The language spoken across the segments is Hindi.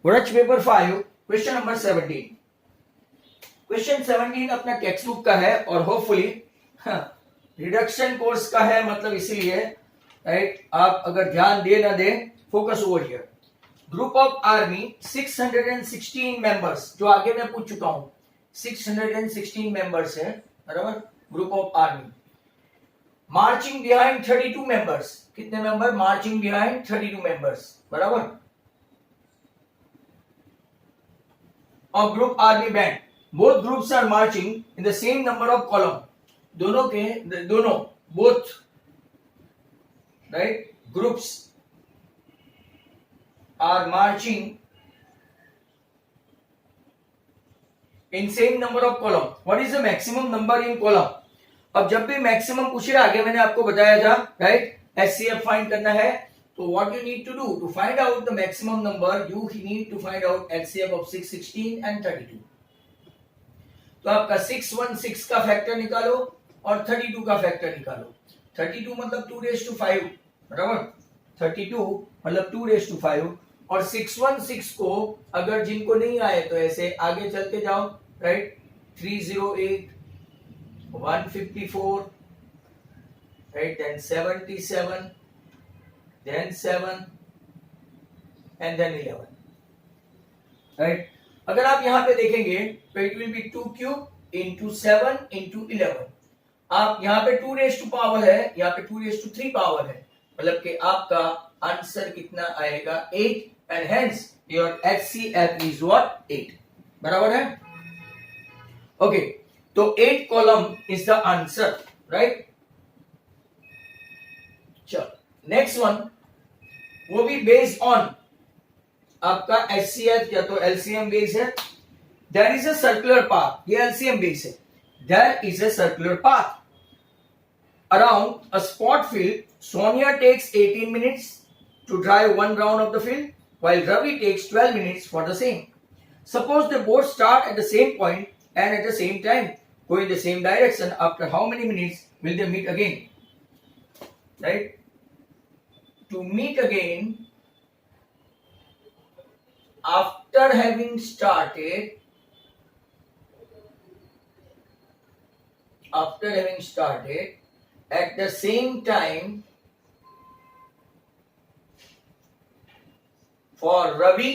वरच पेपर 5 क्वेश्चन नंबर 17। क्वेश्चन 17 अपना टेक्स्ट बुक का है और होपफुली रिडक्शन कोर्स का है, मतलब इसीलिए राइट आप अगर ध्यान दे ना दे, focus over here. Group of army 616 members, जो आगे मैं पूछ चुका हूं 616 मेंबर्स है, बराबर। Group of army marching behind 32 members, कितने मेंबर? मार्चिंग बिहाइंड 32 मेंबर्स, बराबर। और group army band, both groups are marching in the same number of column, दोनों both right groups are marching in same number of column. What is the maximum number in column? अब जब भी मैक्सिमम पूछेगा, आगे मैंने आपको बताया था राइट, एचसीएफ फाइंड करना है, तो what you need to do to find out the maximum number, you need to find out HCF of 616 and 32। तो आपका 616 का फैक्टर निकालो और 32 का फैक्टर निकालो। 32 मतलब 2 raised to 5, बराबर। 32 मतलब 2 raised to 5, और 616 को अगर जिनको नहीं आए तो ऐसे आगे चलते जाओ right. 308, 154, right, then 77, then 7 and then 11, right। अगर आप यहां पे देखेंगे तो it will be 2 cube into 7 into 11। आप यहाँ पे 2 रेज टू पावर है, यहाँ पे 2 रेज टू 3 पावर है, मतलब कि आपका आंसर कितना आएगा? 8, and hence your HCF is what? 8, बराबर है। ओके, तो 8 column is the answer, right. चलो नेक्स्ट वन, वो भी बेस्ड ऑन आपका HCF या तो LCM बेस है। There is a circular path, ये LCM बेस है। There is a circular path around a spot field. Sonia takes 18 minutes to drive one round of the field, while Ravi takes 12 minutes for the same. Suppose they both start at the same point and at the same time, go in the same direction. After how many minutes will they meet again? Right? To meet again, after having started at the same time for Ravi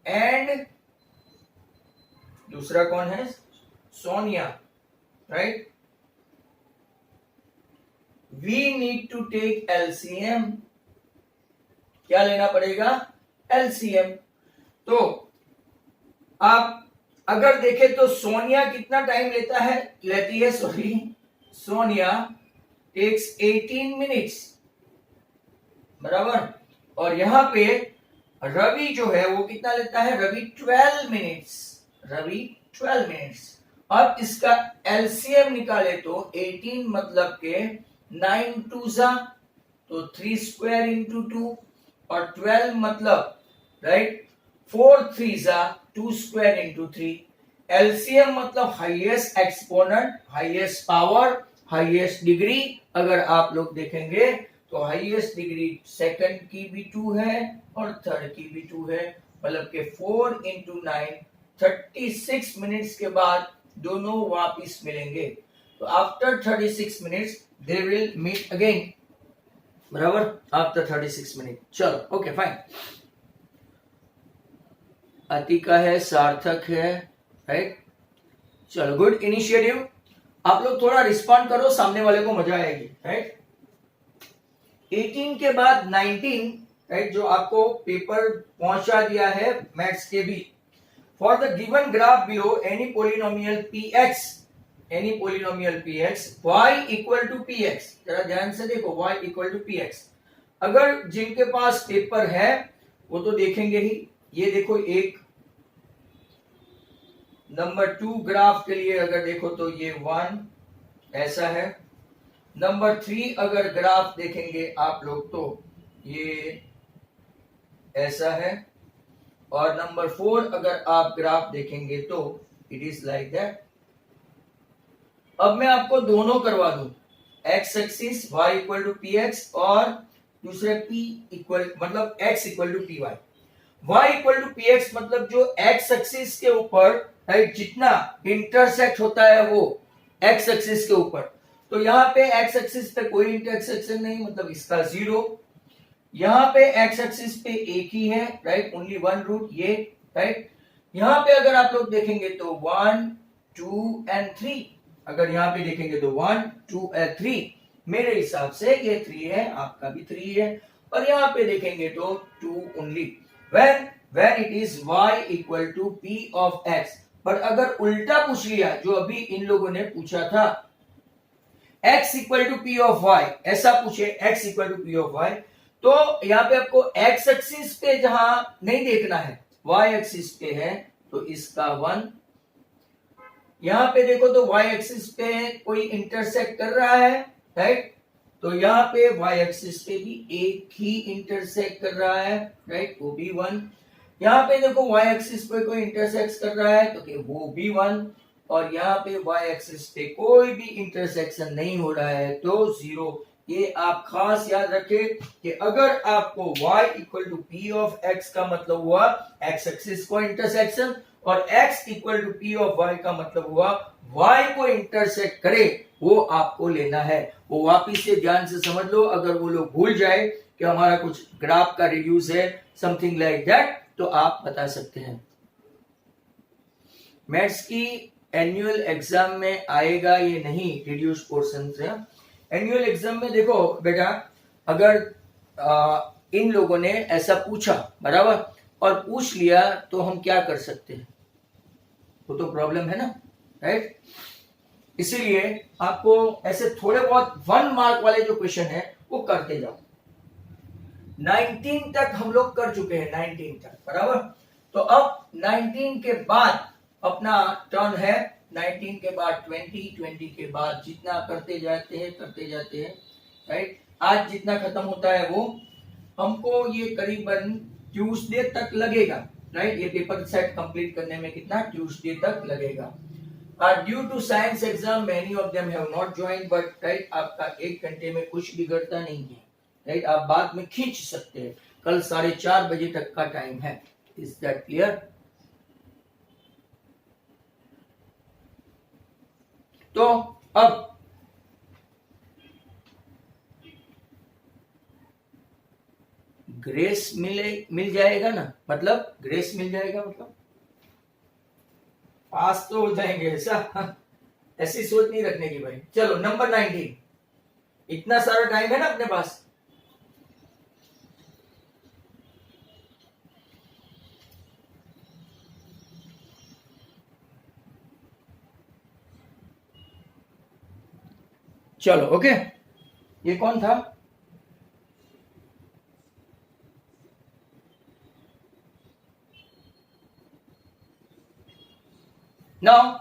and दूसरा कौन है? Sonia, right. We need to take LCM, क्या लेना पड़ेगा? LCM। तो आप अगर देखें तो सोनिया कितना टाइम लेती है, सोनिया टेक्स 18 मिनट्स, बराबर। और यहां पे रवि जो है वो कितना लेता है? रवि 12 मिनट्स। अब इसका एलसीएम निकाले तो 18 मतलब के 9 2 जा तो 3 स्क्वायर इंटू 2, और 12 मतलब राइट 4 3 जा 2 स्क्वायर इंटू 3। एलसीएम मतलब highest exponent, highest power, highest degree. अगर आप लोग देखेंगे तो हाईएस्ट डिग्री सेकंड की भी 2 है और थर्ड की भी 2 है, मतलब के 4 इंटू 9 36 मिनट्स के बाद दोनों वापिस मिलेंगे। तो after 36 minutes they will meet again, बराबर, आफ्टर 36 मिनट। चलो ओके फाइन। अतिका है, सार्थक है, राइट। चलो गुड इनिशिएटिव। आप लोग थोड़ा रिस्पॉन्ड करो, सामने वाले को मजा आएगी, राइट। 18 के बाद 19, राइट, जो आपको पेपर पहुंचा दिया है मैथ्स के भी। For the given graph below any polynomial px y equal to px, जरा ध्यान से देखो, y इक्वल टू px। अगर जिनके पास पेपर है वो तो देखेंगे ही। ये देखो, एक नंबर 2 ग्राफ के लिए अगर देखो तो ये 1 ऐसा है। नंबर 3 अगर ग्राफ देखेंगे आप लोग तो ये ऐसा है, और नंबर 4 अगर आप ग्राफ देखेंगे तो इट इज लाइक दैट। अब मैं आपको दोनों करवा दूं, x axis y equal to px और दूसरे p इक्वल मतलब x equal to py। y equal to p x मतलब जो x एक्सिस के ऊपर राइट जितना इंटरसेक्ट होता है वो x एक्सिस के ऊपर, तो यहाँ पे x एक्सिस पे कोई इंटरसेक्शन नहीं, मतलब इसका 0। यहाँ पे x एक्सिस पे एक ही है राइट, ओनली वन रूट ये राइट। यहाँ पे अगर आप लोग देखेंगे तो 1 2 एंड 3, अगर यहाँ पे देखेंगे तो 1 2 एंड 3, मेरे हिसाब से ये 3 है, आपका भी 3 है। और यहाँ पे देखेंगे तो 2 only when it is y equal to p of x। But अगर उल्टा पूछ लिया जो अभी इन लोगों ने पूछा था x equal to p of y, ऐसा पूछे x equal to p of y, तो यहाँ पे आपको x एक्सिस पे जहां नहीं देखना है y एक्सिस पे है तो इसका 1, यहाँ पे देखो तो y एक्सिस पे कोई इंटरसेक्ट कर रहा है राइट, तो यहाँ पे y एक्सिस पे भी एक ही इंटरसेक्ट कर रहा है राइट, वो भी 1। यहाँ पे देखो y एक्सिस पे कोई इंटरसेक्ट कर रहा है तो वो भी 1, और यहाँ पे y एक्सिस पे कोई भी इंटरसेक्शन नहीं हो रहा है तो 0। ये आप खास याद रखें कि अगर आपको y equal to p of x का मतलब हुआ x एक्सिस को इंटरसेक्शन, और x equal to p of y का मतलब हुआ y को इंटरसेक्ट करे, वो आपको लेना है। वो वापिस से ध्यान से समझ लो, अगर वो लोग भूल जाए कि हमारा कुछ ग्राफ का रिड्यूस है समथिंग लाइक दैट, तो आप बता सकते हैं। मैथ्स की एनुअल एग्जाम में आएगा ये नहीं रिड्यूस पोर्शन से। एनुअल एग्जाम में देखो बेटा, अगर इन लोगों ने ऐसा पूछा बराबर और पूछ लिया तो हम क्या कर सकते हैं, वो तो प्रॉब्लम है ना राइट। इसीलिए आपको ऐसे थोड़े बहुत 1 मार्क वाले जो क्वेश्चन है वो करते जाओ। 19 तक हम लोग कर चुके हैं, 19 तक बराबर। तो अब 19 के बाद अपना टर्न है, 19 के बाद 20, 20 के बाद जितना करते जाते हैं राइट। आज जितना खत्म होता है वो हमको ये करीबन ट्यूसडे तक लगेगा राइट। ये पेपर सेट कंप्लीट करने में कितना ट्यूसडे तक लगेगा। Due to science exam many of them have not join, but right आपका 1 घंटे में कुछ बिगड़ता नहीं है राइट, आप बाद में खींच सकते हैं। कल 4:30 बजे तक का टाइम है। Is that clear? तो अब ग्रेस मिल जाएगा ना, मतलब ग्रेस मिल जाएगा मतलब पास तो हो जाएंगे, ऐसा ऐसी सोच नहीं रखने की भाई। चलो नंबर 19, इतना सारा टाइम है ना अपने पास। चलो ओके, ये कौन था? नाउ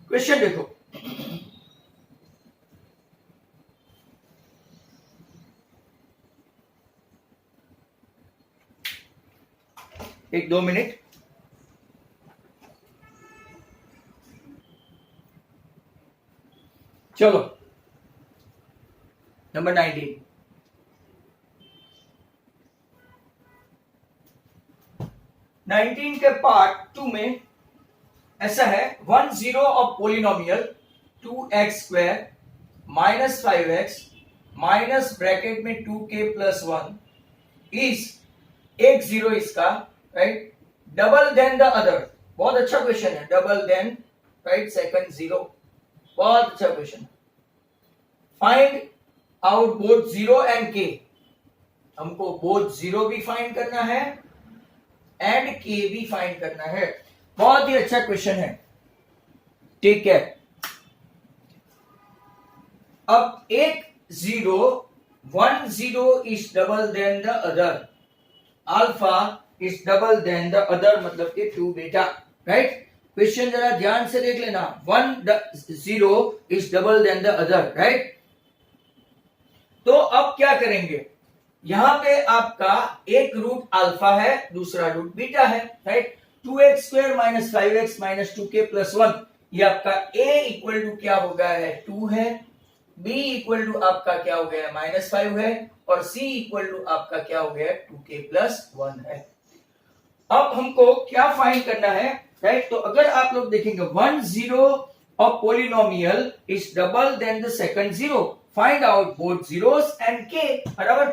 क्वेश्चन देखो, एक 2 मिनट। चलो नंबर 19, के पार्ट 2 में ऐसा है, 1 0 of polynomial 2x square minus 5x minus bracket में 2k प्लस 1 इज एक 0 इसका right, double then the other. बहुत अच्छा क्वेश्चन है, डबल देन राइट सेकंड 0, बहुत अच्छा question. Find out both 0 and k, हमको बोथ 0 भी फाइंड करना है एंड k भी फाइंड करना है। बहुत ही अच्छा क्वेश्चन है, ठीक है। अब एक 0 1 0 is double then the other, alpha is double then the other मतलब कि 2 बेटा राइट। क्वेश्चन जरा ध्यान से देख लेना, 1 0 is double then the other right. तो अब क्या करेंगे, यहां पे आपका एक रूट अल्फा है, दूसरा रूट बीटा है right. 2x square minus 5x minus 2k plus 1, ये आपका a इक्वल टू क्या हो गया है 2 है, b इक्वल टू आपका क्या हो गया है -5 है, और c इक्वल टू आपका क्या हो गया 2k+1 है। अब हमको क्या फाइंड करना है, राइट? तो अगर आप लोग देखेंगे 1 0 of polynomial is double than the second zero, find out both zeros and k, बराबर?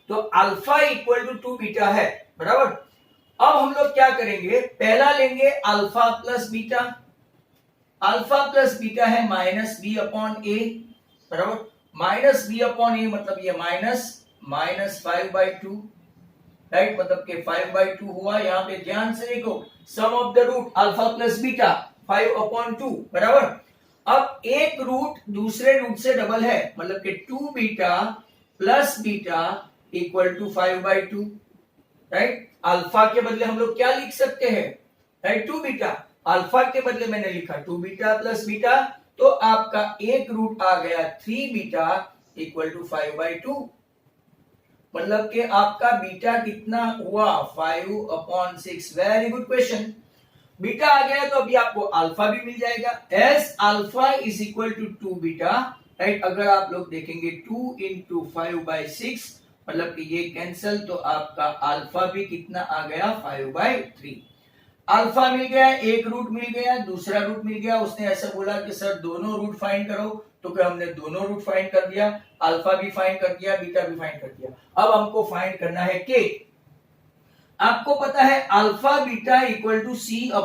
तो अल्फा इक्वल टू 2 बीटा है, बराबर? अब हम लोग क्या करेंगे, पहला लेंगे alpha plus beta. Alpha plus beta है -b/a, बराबर? -b/a मतलब ये -5/2, राइट? मतलब के 5/2 हुआ। यहाँ पे ध्यान से देखो, sum of the root alpha plus beta 5/2, बराबर? अब एक रूट दूसरे रूट से डबल है, मतलब कि 2 beta plus beta equal to 5/2, right? Alpha के बदले हम लोग क्या लिख सकते हैं, राइट? 2 बीटा। अल्फा के बदले मैंने लिखा 2 बीटा प्लस बीटा, तो आपका एक रूट आ गया 3 बीटा इक्वल टू 5/2, मतलब कि आपका बीटा कितना हुआ 5/6। Very good question. बीटा आ गया तो अभी आपको अल्फा भी मिल जाएगा, as alpha is equal to 2 beta, right? अगर आप लोग देखेंगे 2 into 5/6 मतलब कि ये कैंसल, तो आपका अल्फा भी कितना आ गया 5/3। अल्फा मिल गया, एक रूट मिल गया, दूसरा रूट मिल गया। उसने ऐसा बोला कि सर दोनों रूट फाइंड करो, तो क्या हमने दोनों रूट फाइंड कर दिया, अल्फा भी फाइंड कर दिया, बीटा भी फाइंड कर दिया। अब हमको फाइंड करना है के। आपको पता है alpha beta equal to c/a,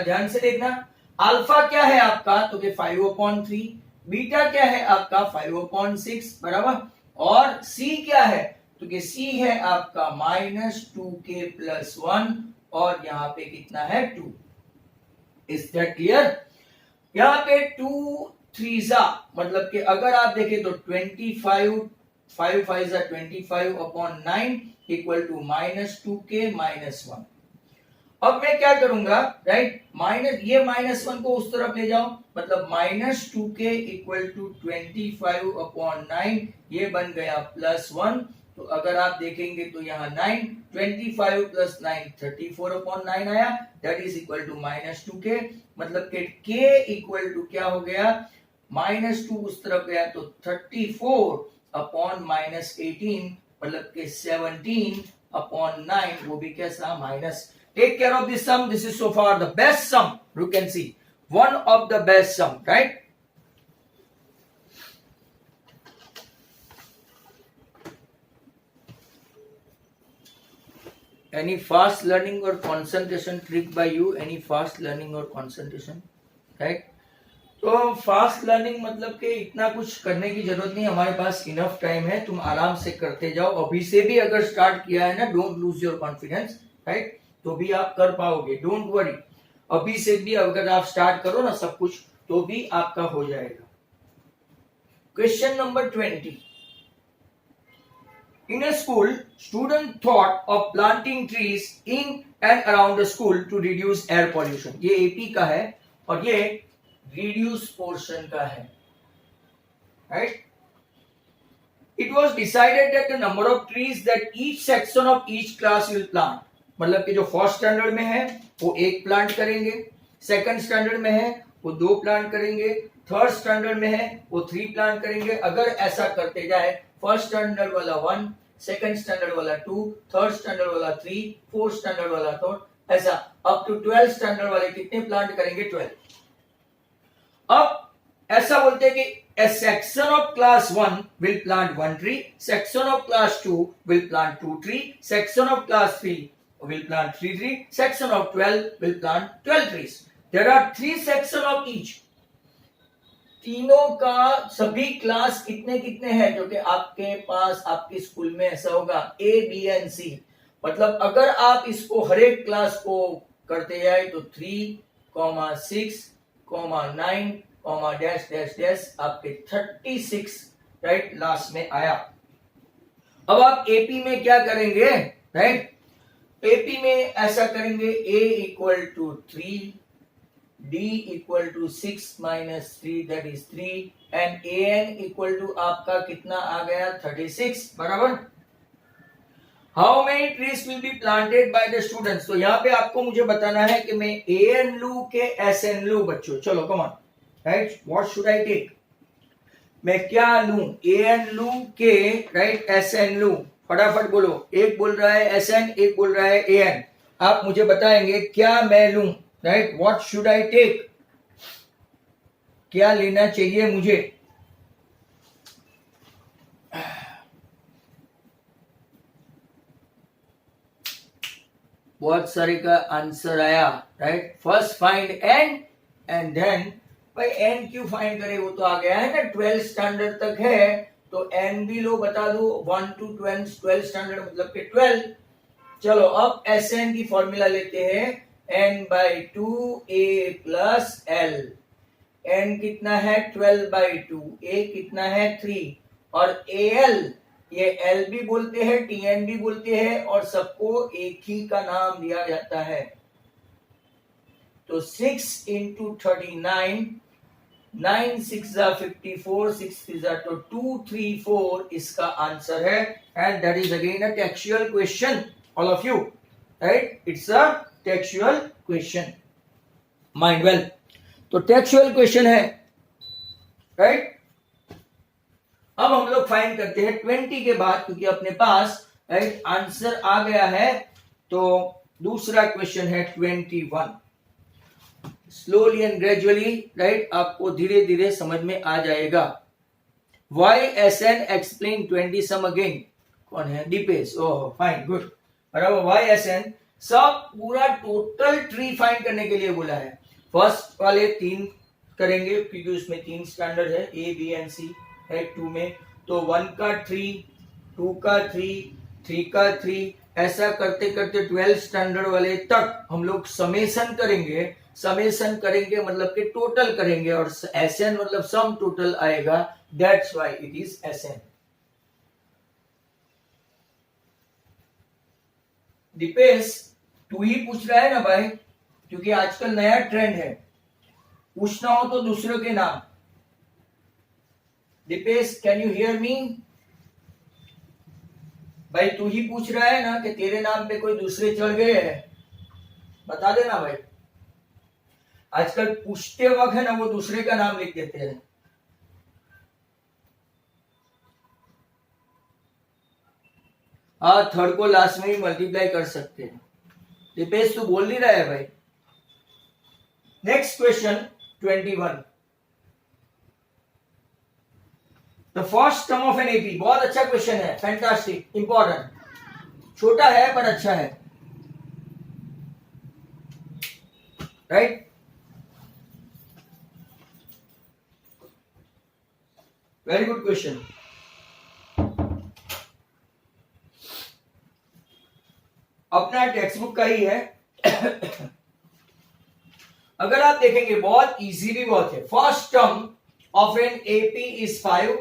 ध्यान से देखना। अल्फा क्या है आपका, तो कि 5/3, बीटा क्या है आपका 5/6, बराबर? और c क्या है, तो कि c है आपका -2k+1 और यहाँ पे कितना है 2। Is that clear? यहाँ पे 2 3 मतलब कि अगर आप देखें तो 25, 5 5 25/9 इक्वल टू -2k-1। अब मैं क्या करूंगा, राइट? ये -1 को उस तरफ ले जाओ, मतलब -2k इक्वल टू 25/9, ये बन गया +1। तो अगर आप देखेंगे तो यहाँ 9, 25 + 9 34/9 आया, that is equal to -2k, मतलब कि k इक्वल टू क्या हो गया, -2 उस तरफ गया तो 34/-18, मतलब कि 17/9, वो भी कैसा minus. Take care of this sum. This is so far the best sum. You can see one of the best sum, right? Any fast learning or concentration trick by you? Any fast learning or concentration, right? तो फास्ट लर्निंग मतलब कि इतना कुछ करने की जरूरत नहीं, हमारे पास इनफ टाइम है, तुम आराम से करते जाओ। अभी से भी अगर स्टार्ट किया है ना, don't lose your confidence, right? तो भी आप कर पाओगे, डोंट वरी। अभी से भी अगर आप स्टार्ट करो ना सब कुछ, तो भी आपका हो जाएगा। Question number 20। In a school, student thought of planting trees in and around the school to reduce air pollution. ये AP का है और ये reduce portion का है, right? It was decided that the number of trees that each section of each class will plant, मतलब कि जो फर्स्ट स्टैंडर्ड में है वो 1 प्लांट करेंगे, सेकंड स्टैंडर्ड में है वो 2 प्लांट करेंगे, थर्ड स्टैंडर्ड में है वो 3 प्लांट करेंगे। अगर ऐसा करते जाए, फर्स्ट स्टैंडर्ड वाला 1, सेकंड स्टैंडर्ड वाला 2, थर्ड स्टैंडर्ड वाला 3, फोर्थ स्टैंडर्ड वाला 4, ऐसा अप टू 12 स्टैंडर्ड वाले कितने प्लांट करेंगे, 12। अब ऐसा बोलते हैं कि a section of class 1 will plant 1 tree, section of class 2 will plant 2 tree, section of class 3 will plant 3 tree, section of 12 will plant 12 trees. There are 3 section of each. तीनों का सभी क्लास कितने कितने हैं, जो कि आपके पास आपके स्कूल में ऐसा होगा A, B and C। मतलब अगर आप इसको हर एक क्लास को करते जाए तो 3, 6, 9, डैश डैश डैश, आपके 36, राइट, लास्ट में आया। अब आप एपी में क्या करेंगे, राइट? एपी में ऐसा करेंगे A equal to 3, D equal to 6 - 3 that is 3 and AN equal to आपका कितना आ गया 36, बराबर? How many trees will be planted by the students. तो यहाँ पे आपको मुझे बताना है कि मैं AN लू के SN लू बच्चों। चलो come on, right? What should I take? मैं क्या लूं, ए एन लूं के राइट एस एन लूं? फटाफट बोलो, एक बोल रहा है एस एन, एक बोल रहा है ए एन। आप मुझे बताएंगे क्या मैं लूं, right? What should I take, क्या लेना चाहिए मुझे? बहुत सारे का आंसर आया, right? First find n and then, भाई एन क्यों फाइंड करे, वो तो आ गया है ना, 12 स्टैंडर्ड तक है, तो एन भी लो, बता दो 1 to 12 स्टैंडर्ड मतलब के 12। चलो अब एस एन की फॉर्मूला लेते हैं, n by two a plus l. N कितना है 12 बाई टू, ए कितना है 3, और ए एल, ये एल भी बोलते हैं, टी एन भी बोलते हैं, और सबको एक ही का नाम दिया जाता है। तो 6 into 39, 9 6 54, 6 3 तो 234 इसका आंसर है। And that is again a textual question, all of you, right? It's a textual question, mind well. तो टेक्सचुअल क्वेश्चन है, राइट? अब हम लोग फाइंड करते हैं 20 के बाद, क्योंकि अपने पास राइट आंसर आ गया है। तो दूसरा क्वेश्चन है 21। स्लोली एंड ग्रेजुअली, राइट, आपको धीरे धीरे समझ में आ जाएगा। वाई एस एन एक्सप्लेन 20 सम अगेन। कौन है? दीपेश। ओह फाइन, गुड, बराबर। वाई एस एन सब पूरा टोटल ट्री फाइंड करने के लिए बोला है। फर्स्ट वाले 3 करेंगे क्योंकि उसमें 3 स्टैंडर्ड है, ए बी एंड सी है 2 में। तो 1 का 3, 2 का 3, 3 का 3, ऐसा करते करते 12 स्टैंडर्ड वाले तक हम लोग समेशन करेंगे। समेशन करेंगे मतलब कि टोटल करेंगे, और एस एन मतलब सम टोटल आएगा, that's why it is s n. Deepesh तू ही पूछ रहा है ना भाई, क्योंकि आजकल नया ट्रेंड है, पूछना हो तो दूसरों के नाम। Deepesh can you hear me? भाई तू ही पूछ रहा है ना कि तेरे नाम पे कोई दूसरे चढ़ गए हैं, बता देना भाई। आजकल पूछते वक्त है ना वो दूसरे का नाम लिख देते हैं। हाँ, थर्ड को लास्ट में ही मल्टीप्लाई कर सकते हैं। दीपेश तू बोल नहीं रहा है भाई। Next question 21। The first term of an AP, बहुत अच्छा क्वेश्चन है, फैंटास्टिक, इंपॉर्टेंट, छोटा है पर अच्छा है, राइट? Very good question. अपना टेक्स्ट बुक का ही है। अगर आप देखेंगे बहुत इजी भी बहुत है। First term of an AP is 5,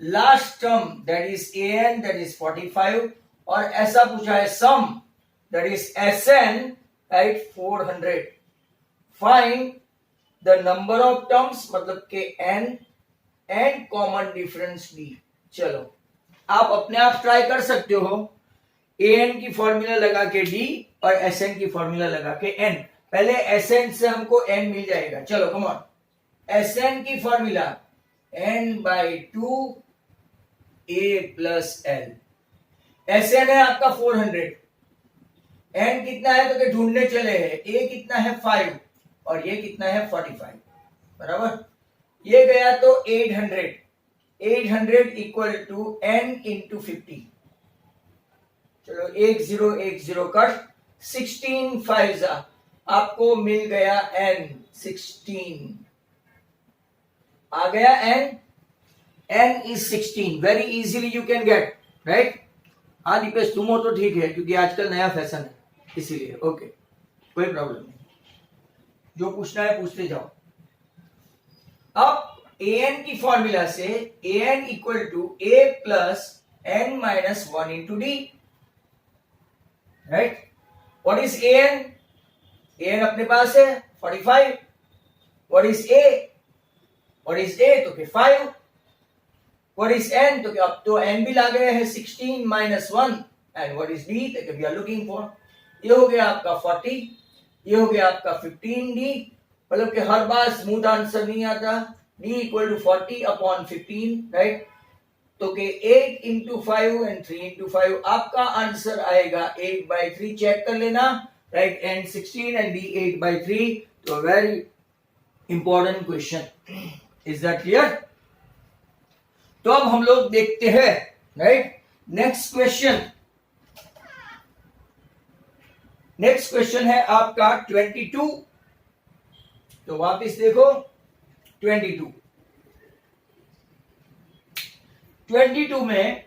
last term that is a n that is 45, और ऐसा पूछा है sum that is s n, right, 400। Find the number of terms मतलब के n and common difference d. चलो आप अपने आप ट्राई कर सकते हो, ए एन की फॉर्मूला लगा के डी और एस एन की फॉर्मूला लगा के एन। पहले एस एन से हमको एन मिल जाएगा। चलो कम ऑन, एस एन की formula n by 2 a plus l. S n है आपका 400, एन कितना है तो ढूंढने चले हैं, ए कितना है 5 और ये कितना है 45, बराबर। ये गया तो 800, 800 इक्वल टू एन इंटू 50। चलो 1010 कट, 16 5 आपको मिल गया एन 16, आ गया n, n is 16। Very easily you can get, right? हाँ दीपेश तुम हो तो ठीक है, क्योंकि आजकल नया फैशन है इसीलिए। ओके, कोई प्रॉब्लम नहीं, जो पूछना है पूछते जाओ। अब ए एन की फॉर्मूला से a n equal to a plus n minus 1 into d, right? What is a n? A n अपने पास है 45। What is a? What is a तो 5। व्हाट इज एन तो अब तो एन भी ला गए हैं 16 minus 1, and what is D तो वी आर लुकिंग फॉर। ये हो गया आपका 40, ये हो गया आपका 15 डी। मतलब कि हर बार स्मूथ आंसर नहीं आता, d equal to 40 upon 15, right. तो के 8 इंटू 5 एंड 3 इंटू 5, आपका आंसर आएगा 8/3। चेक कर लेना, राइट। And 16 and D 8/3। तो very important question. Is that clear? तो अब हम लोग देखते हैं, right, next question. Next question है आपका 22। तो वापस देखो 22। 22 में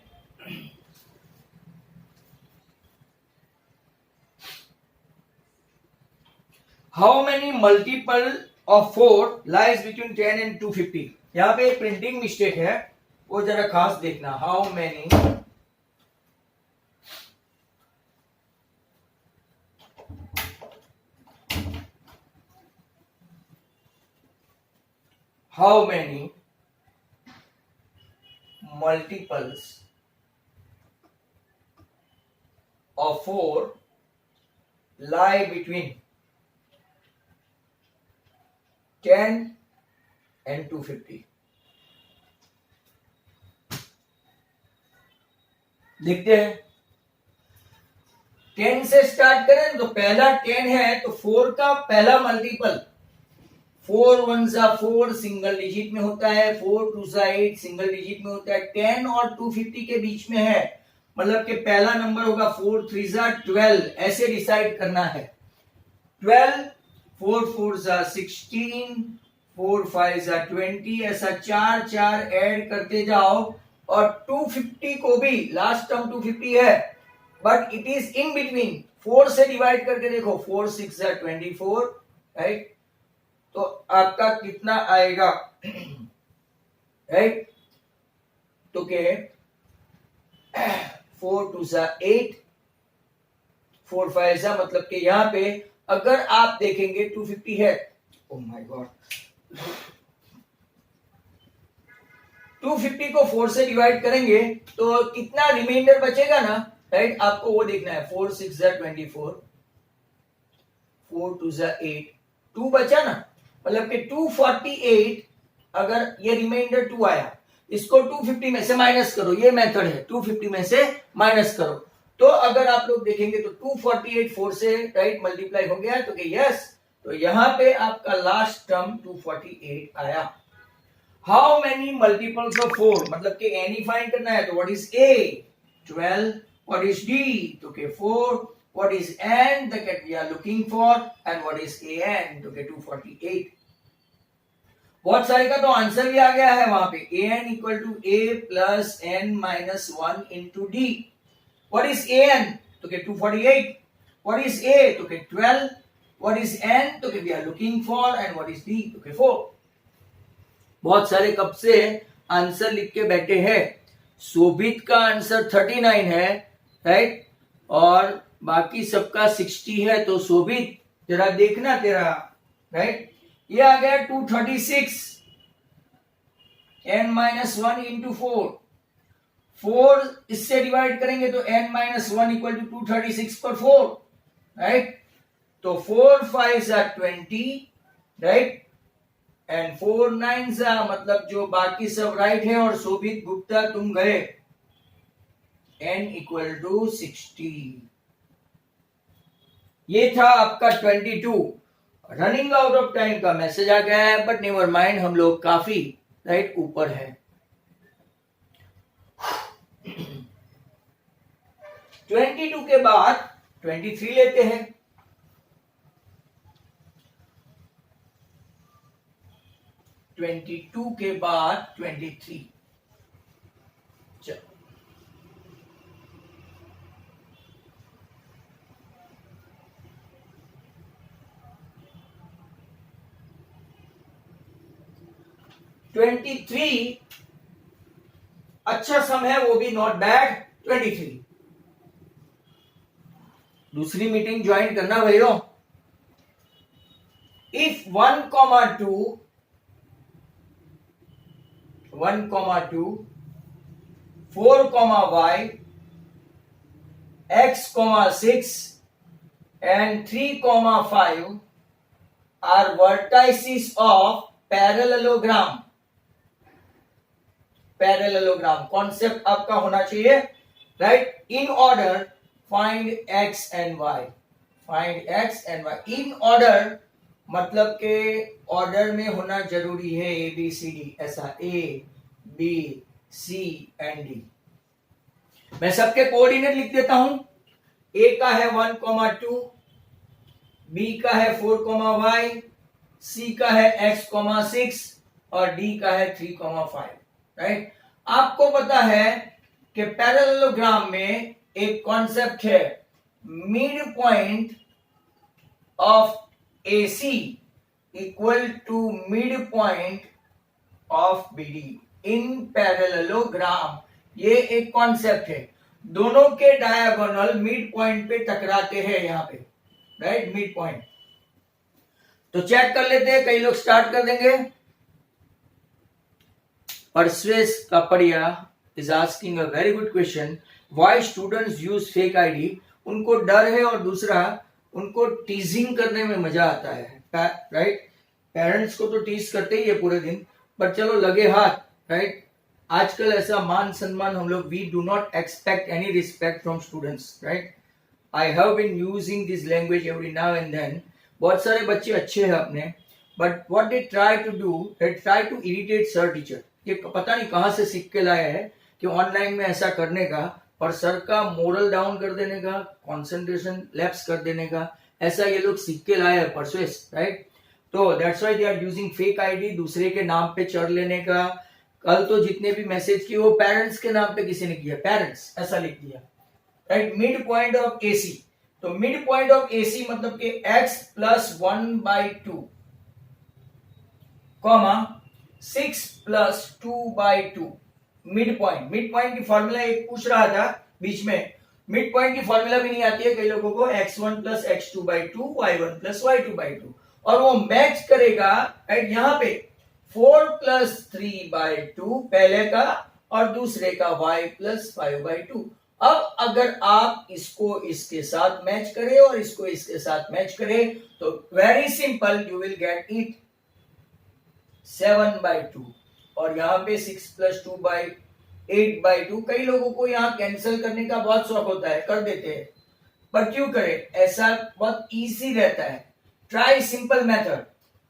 how many multiple of 4 lies between 10 and 250। यहां पे प्रिंटिंग मिस्टेक है, वो जरा खास देखना। How many multiples of 4 lie between 10 and 250। देखते हैं। 10 से स्टार्ट करें तो पहला 10 है, तो 4 का पहला मल्टीपल 4 1 जा 4 सिंगल डिजिट में होता है, 4 2 जा 8 सिंगल डिजिट में होता है। 10 और 250 के बीच में है, मतलब कि पहला नंबर होगा 4 3 जा 12, ऐसे डिसाइड करना है। 12 4 4 जा 16, 4 5 जा 20, ऐसा 4 4 ऐड करते जाओ। और 250 को भी लास्ट टर्म 250 है, but it is in between. 4 से डिवाइड करके देखो, 4 6 जा 24, राइट। तो आपका कितना आएगा, राइट। तो के 4 2 जा 8, 4 5 जा, मतलब कि यहां पे अगर आप देखेंगे 250 है। ओ माय गॉड, 250 को 4 से डिवाइड करेंगे तो कितना रिमाइंडर बचेगा ना, राइट। आपको वो देखना है। 4 6 जा 24, 4 2 जा 8, 2 बचा ना, मतलब कि 248। अगर ये रिमाइंडर 2 आया, इसको 250 में से माइनस करो, ये मेथड है, 250 में से माइनस करो। तो अगर आप लोग देखेंगे तो 248 4 से, राइट, मल्टीप्लाई हो गया। तो यस, तो यहां पे आपका लास्ट टर्म 248 आया। हाउ मेनी मल्टीपल्स ऑफ 4, मतलब कि एनी फाइंड करना है। तो what is A 12, what is D, तो के 4, what is n that we are looking for, and what is an, तो के 248। बहुत सारे का तो आंसर भी आ गया है वहां पे। an equal to a plus n minus 1 into d. What is an, तो के 248। व्हाट इज a, तो के 12। व्हाट इज n, तो के we are looking for, and what is d, तो के 4। बहुत सारे कब से आंसर लिख के बैठे हैं। शोभित का आंसर 39 है, राइट, और बाकी सबका 60 है। तो शोभित जरा देखना तेरा, राइट। ये आ गया 236, n माइनस 1 इंटू 4। 4 इससे डिवाइड करेंगे तो n माइनस 1 इक्वल टू 236 पर 4, राइट। तो 4 5 जा 20, राइट, एंड 4 9 जा, मतलब जो बाकी सब राइट है। और शोभित गुप्ता तुम गए, n इक्वल टू 60। ये था आपका 22। रनिंग आउट ऑफ टाइम का मैसेज आ गया है, बट नेवर माइंड, हम लोग काफी, राइट, ऊपर है। 22 के बाद 23 लेते हैं। 22 के बाद 23। चलो, ट्वेंटी थ्री अच्छा सम है, वो भी नॉट बैड। 23 दूसरी मीटिंग ज्वाइन करना भैया। If 1, 2 1, 2 4, y x, 6 and 3, 5 are vertices of parallelogram parallelogram. Concept आपका होना चाहिए, right? In order find x and y, find x and y in order, मतलब के ऑर्डर में होना जरूरी है, ए बी सी डी, ऐसा A B C and D. मैं सबके कोऑर्डिनेट लिख देता हूं। ए का है 1,2, बी का है 4,y, सी का है x,6 और डी का है 3,5, राइट? आपको पता है कि पैरेललोग्राम में एक कॉन्सेप्ट है, mid point of AC equal to mid point of BD in parallelogram. ये एक कॉन्सेप्ट है, दोनों के डायगोनल मिड पॉइंट पे टकराते हैं यहाँ पे, राइट? Mid point. तो चेक कर लेते हैं, कई लोग स्टार्ट कर देंगे। Parasvesh Kapadia is asking a very good question, why students use fake ID. उनको डर है और दूसरा उनको टीजिंग करने में मजा आता है, राइट? पेरेंट्स को तो टीज करते ही है पूरे दिन, पर चलो लगे हाथ, राइट? आजकल ऐसा मान सम्मान हम लोग, we do not expect any respect from students, right? I have been using this language every now and then. बहुत सारे बच्चे अच्छे हैं अपने, but what they try to do, they try to irritate sir teacher. ये पता नहीं कहां से सीख के लाए हैं कि ऑनलाइन में ऐसा करने का, और सर का मोरल डाउन कर देने का, कंसंट्रेशन लैप्स कर देने का, ऐसा ये लोग सीख के लाए हैं परसुएस, राइट? तो that's why they are using fake ID, दूसरे के नाम पे चढ़ लेने का। कल तो जितने भी मैसेज किए वो पेरेंट्स के नाम पे किसी ने किया, पेरेंट्स ऐसा लिख दिया, right? Mid point of AC, तो मिड पॉइंट ऑफ AC मतलब कि x plus 1/2 comma 6 plus 2/2 mid point. Mid point की फॉर्मूला एक पूछ रहा था बीच में, मिड पॉइंट की फॉर्मूला भी नहीं आती है कई लोगों को, x1 plus x2/2 y1 plus y2/2, और वो मैच करेगा राइट यहाँ पे 4 प्लस 3/2 पहले का और दूसरे का y प्लस 5/2। अब अगर आप इसको इसके साथ मैच करें और इसको इसके साथ मैच करें तो very simple, you will get it 7/2, और यहाँ पे 6 प्लस 2/8/2। कई लोगों को यहाँ कैंसिल करने का बहुत शौक होता है, कर देते हैं, पर क्यों करें, ऐसा बहुत इजी रहता है। Try simple method.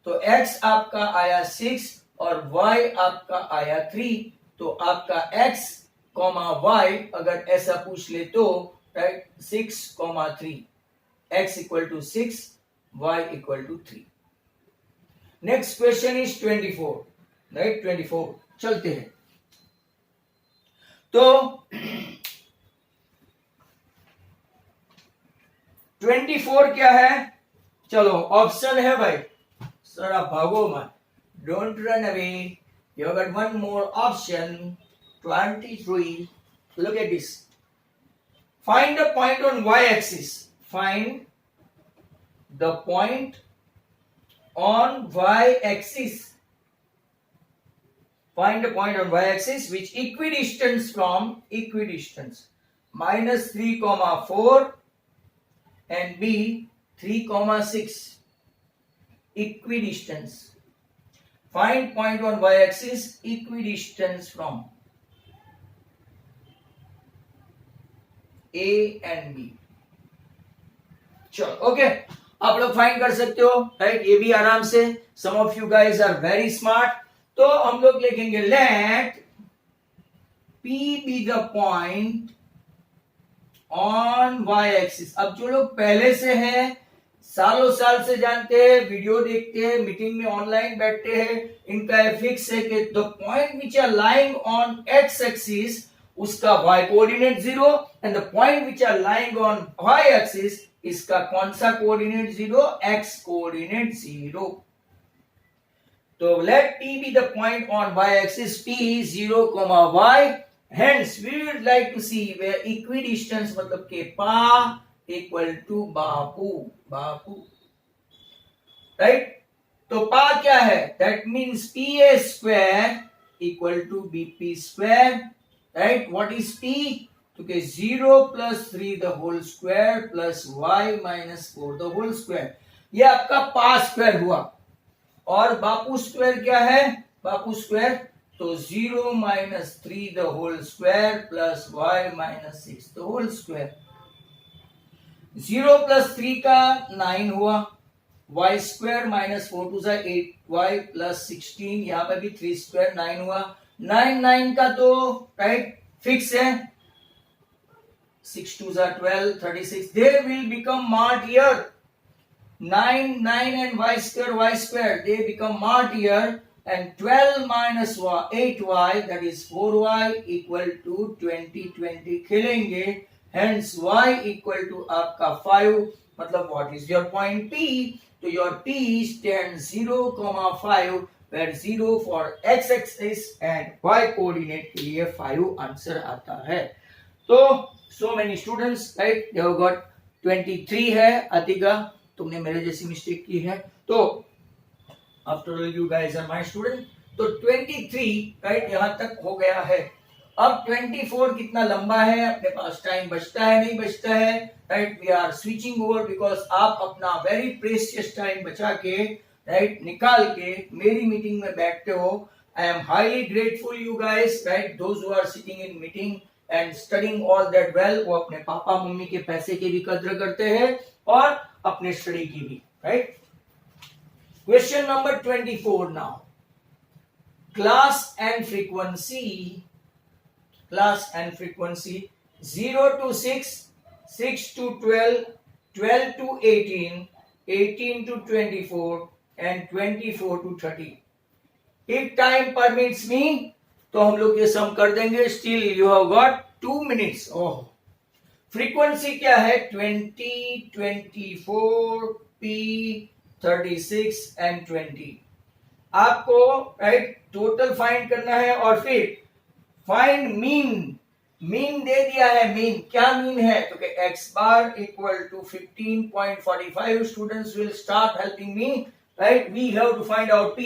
तो x आपका आया 6 और y आपका आया 3, तो आपका x y अगर ऐसा पूछ ले तो right 6,3, x equal to 6, y equal to 3। Next question is 24, right? 24 चलते हैं। तो 24 क्या है, चलो ऑप्शन है भाई, सर आप भागो मत, don't run away, you got one more option. 23, look at this, find the point on y-axis, find the point on y-axis, find the point on y-axis which equidistance from equidistance minus 3,4 and b 3,6 equidistance. Find point on y-axis equidistance from A and B. चलो ओके, आप लोग फाइंड कर सकते हो, राइट? ये भी आराम से, some of you guys are very smart. तो हम लोग लिखेंगे let P be the point on y-axis। अब जो लोग पहले से हैं, सालों साल से जानते हैं, वीडियो देखते हैं, मीटिंग में ऑनलाइन बैठते हैं, इनका फिक्स है कि the point which are lying on x-axis उसका y coordinate 0 and the point which are lying on y-axis इसका कौन सा कोऑर्डिनेट 0, x कोऑर्डिनेट 0। तो let P be the point on y-axis P 0, y, hence we would like to see where equidistance मतलब के पा इक्वल टू बापू, बापू, राइट? तो पा क्या है, that means PA square equal to BP square, right? What is P? तो के 0 plus 3 the whole square plus y minus 4 the whole square, ये आपका पा स्क्वायर हुआ। और बापू स्क्वायर क्या है, बापू स्क्वायर तो 0 minus 3 the whole square plus y minus 6 the whole square. 0 plus 3 का 9 हुआ, y स्क्वायर माइनस 4 टू सा 8y प्लस 16, यहाँ पे भी 3 स्क्वायर 9 हुआ। 9 का तो राइट फिक्स है, 6 टू सा 12 36, they will become mart year. 9 and y square they become mart here, and 12 minus 8y that is 4y equal to 20 खेलेंगे, hence y equal to आपका 5। मतलब what is your point P? तो your P stands 0,5 where 0 for x axis and y coordinate के लिए 5 आंसर आता है। तो so many students right, they have got 23 है। अतिका तुमने मेरे जैसी मिस्टेक की है, तो after all you guys are my student. तो 23 राइट यहां तक हो गया है। अब 24 कितना लंबा है, अपने पास टाइम बचता है नहीं बचता है, right we are switching over because आप अपना वेरी प्रेशियस टाइम बचा के राइट निकाल के मेरी मीटिंग में बैठते हो। I am highly grateful you guys, right those who are sitting in meeting and studying all that well, वो अपने पापा मम्मी के पैसे की भी कद्र करते हैं और अपने स्टडी की भी, right. Question number 24 now, class and frequency 0 to 6, 6 to 12, 12 to 18, 18 to 24 and 24 to 30। if time permits me तो हम लोग ये सम कर देंगे। Still you have got 2 minutes। Oh, frequency क्या है, 20, 24, P, 36 एंड 20। आपको राइट टोटल फाइंड करना है और फिर फाइंड मीन दे दिया है। मीन क्या मीन है, तो कि x bar equal to 15.45। Students will start helping me, right we have to find out p।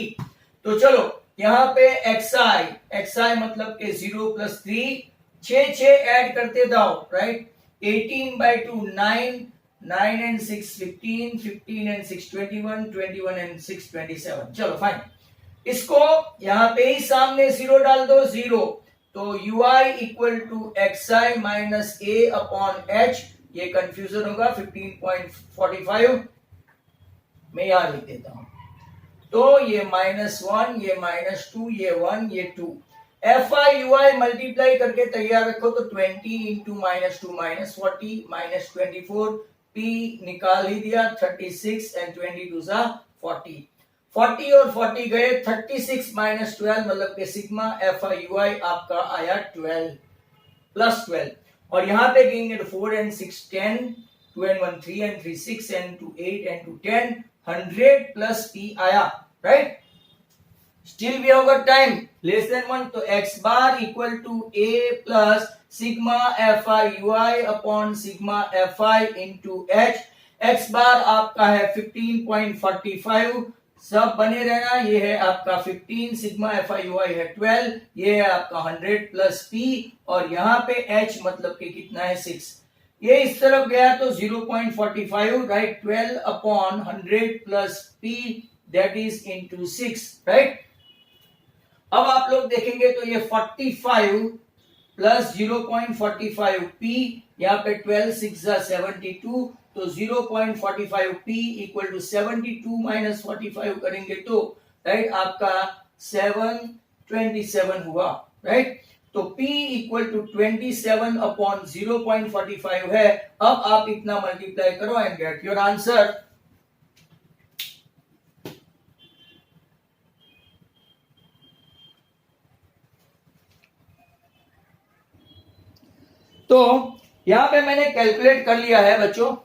तो चलो यहाँ पे xi मतलब के 0 प्लस 3, 6 ऐड करते जाओ, राइट 18/2 9, 9 and 6 15, 15 and 6 21, 21 and 6 27। चलो फाइन, इसको यहाँ पे ही सामने 0 डाल दो, 0 तो ui equal to xi minus a upon h। ये कंफ्यूजन होगा, 15.45 मैं यहां लिख देता हूं। तो ये -1, ये -2, ये 1, ये 2। fi ui मल्टीप्लाई करके तैयार रखो, तो 20 इंटू -2 -40 -24, p निकाल ही दिया 36 एंड 22 सा 40। 40 और 40 गए, 36 माइनस 12 मतलब के सिग्मा fi ui आपका आया 12 प्लस 12। और यहाँ पे कहेंगे तो 4 and 6 10, 2 and 1 3 and 3 6 and 2 8 and 2 10, 100 plus p आया, right. Still we have got time less than 1, तो x bar equal to a plus sigma fi ui upon sigma fi into h। x bar आपका है 15.45, सब बने रहना। ये है आपका 15, सिग्मा fi ui है 12, ये है आपका 100 प्लस p और यहाँ पे h मतलब के कितना है 6। ये इस तरफ गया तो 0.45, right 12 upon 100 plus p that is into 6, right. अब आप लोग देखेंगे तो ये 45 प्लस 0.45 p, यहाँ पे 12 6 72, तो 0.45 p इक्वल टू 72 माइनस 45 करेंगे तो राइट आपका 727 हुआ, राइट। तो p इक्वल टू 27 अपॉन 0.45 है। अब आप इतना मल्टीप्लाई करो एंड गेट योर आंसर। तो यहां पे मैंने कैलकुलेट कर लिया है बच्चों,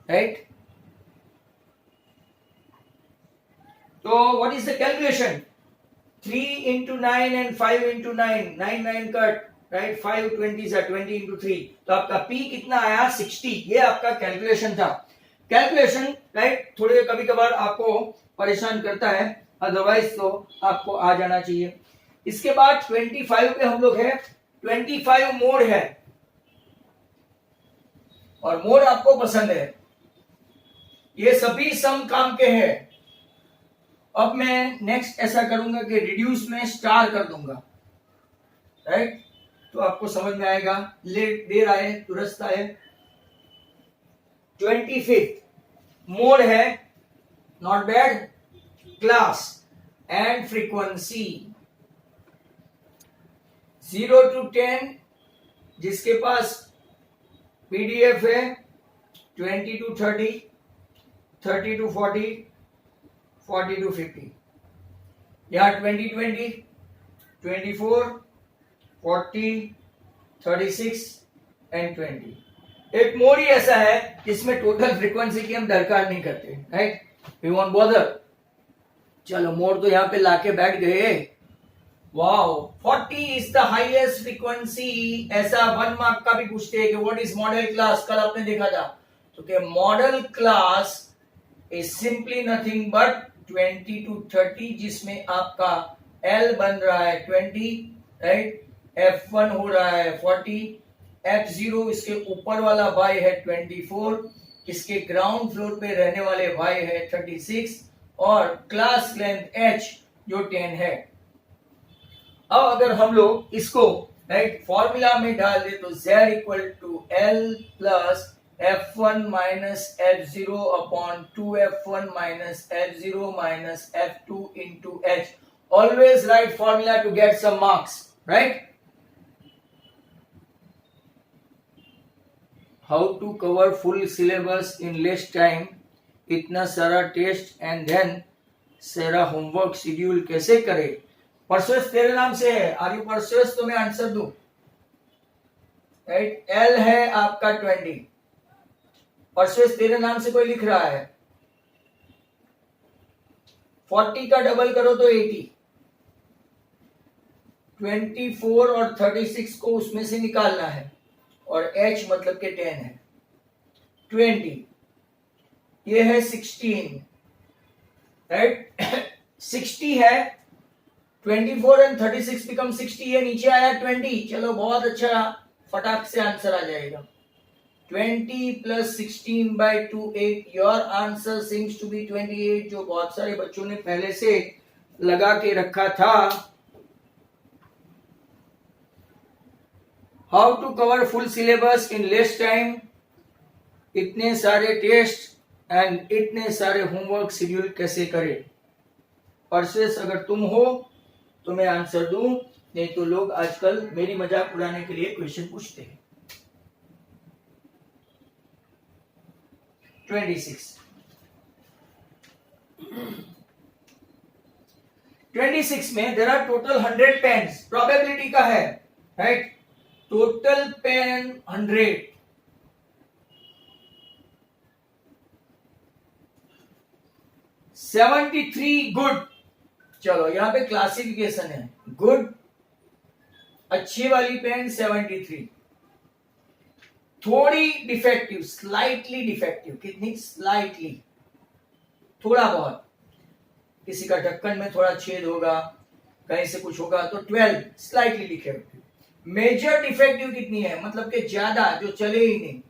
राइट। तो what is the calculation, 3 into 9 and 5 into 9, 9 9 cut, right 5 20 20 into 3, तो आपका p कितना आया 60। ये आपका कैलकुलेशन था। कैलकुलेशन राइट थोड़े कभी कभार आपको परेशान करता है, अदरवाइज तो आपको आ जाना चाहिए। इसके बाद 25 पे हम लोग है, 25 मोड है और मोड आपको पसंद है, ये सभी सम काम के हैं। अब मैं नेक्स्ट ऐसा करूंगा कि रिड्यूस में स्टार कर दूंगा, राइट, तो आपको समझ में आएगा, लेट देर आए दुरुस्त आए। 25th मोड है, not bad, class and frequency. 0 to 10 जिसके पास पीडीएफ है, 20 to 30, 30 to 40, 40 to 50, यहाँ 20, 24, 40, 36 एंड 20। एक मोड ही ऐसा है जिसमें टोटल फ्रीक्वेंसी की हम दरकार नहीं करते, राइट, वी वोंट बॉदर। चलो मोड तो यहाँ पे लाके बैठ गए। Wow, 40 is the highest frequency. ऐसा 1 मार्क का भी पूछते हैं कि व्हाट इज मॉडल क्लास, कल आपने देखा था, तो कि model class is simply nothing but 20 to 30, जिसमें आपका L बन रहा है 20, राइट, F1 हो रहा है 40, F0 इसके ऊपर वाला y है 24, इसके ग्राउंड फ्लोर पे रहने वाले y है 36 और क्लास लेंथ h जो 10 है। अब अगर हम लोग इसको राइट फॉर्मूला में डाल दे तो z equal to L plus F1 minus F0 upon 2F1 minus F0 minus F2 into h। Always write formula to get some marks, right? How to cover full syllabus in less time, इतना सारा टेस्ट एंड देन सारा होमवर्क शेड्यूल कैसे करे। परसुएस तेरे नाम से है, आर यू परसुएस, तो मैं आंसर दूं, राइट। एल है आपका 20, परसुएस तेरे नाम से कोई लिख रहा है, 40 का डबल करो तो 80, 24 और 36 को उसमें से निकालना है और h मतलब के 10 है, 20 ये है 16, राइट, 60 है, 24 एंड 36 बिकम 60 है, नीचे आया 20। चलो बहुत अच्छा, फटाक से आंसर आ जाएगा। 20 plus 16 by 2 8, your answer seems to be 28, जो बहुत सारे बच्चों ने पहले से लगा के रखा था। How to cover full syllabus in less time, इतने सारे टेस्ट एंड इतने सारे होमवर्क शेड्यूल कैसे करें। परसेस अगर तुम हो तो मैं आंसर दूं, नहीं तो लोग आजकल मेरी मजाक उड़ाने के लिए क्वेश्चन पूछते हैं। 26 में there are total 100 pens, probability का है, राइट, टोटल पेन 100, गुड। चलो यहाँ पे क्लासिफिकेशन है, गुड अच्छी वाली पेन 73, थोड़ी डिफेक्टिव, स्लाइटली डिफेक्टिव, कितनी, स्लाइटली, थोड़ा बहुत, किसी का ढक्कन में थोड़ा छेद होगा, कहीं से कुछ होगा तो 12 स्लाइटली डिफेक्टिव। मेजर डिफेक्टिव कितनी है, मतलब कि ज्यादा जो चले ही नहीं,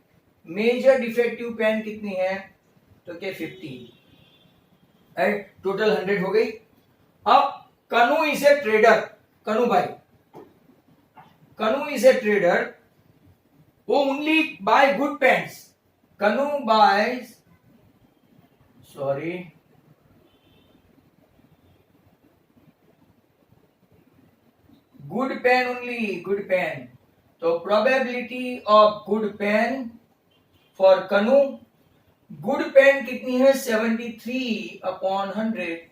मेजर डिफेक्टिव पेन कितनी है, तो क्या 50, राइट, टोटल 100 हो गई। अब कनु इज ए ट्रेडर, कनु भाई, कनु इज ए ट्रेडर, वो only buy good pens, Kanu buy, sorry, good pen only, good pen, तो probability of good pen for Kanu, good pen कितनी है 73 अपॉन 100,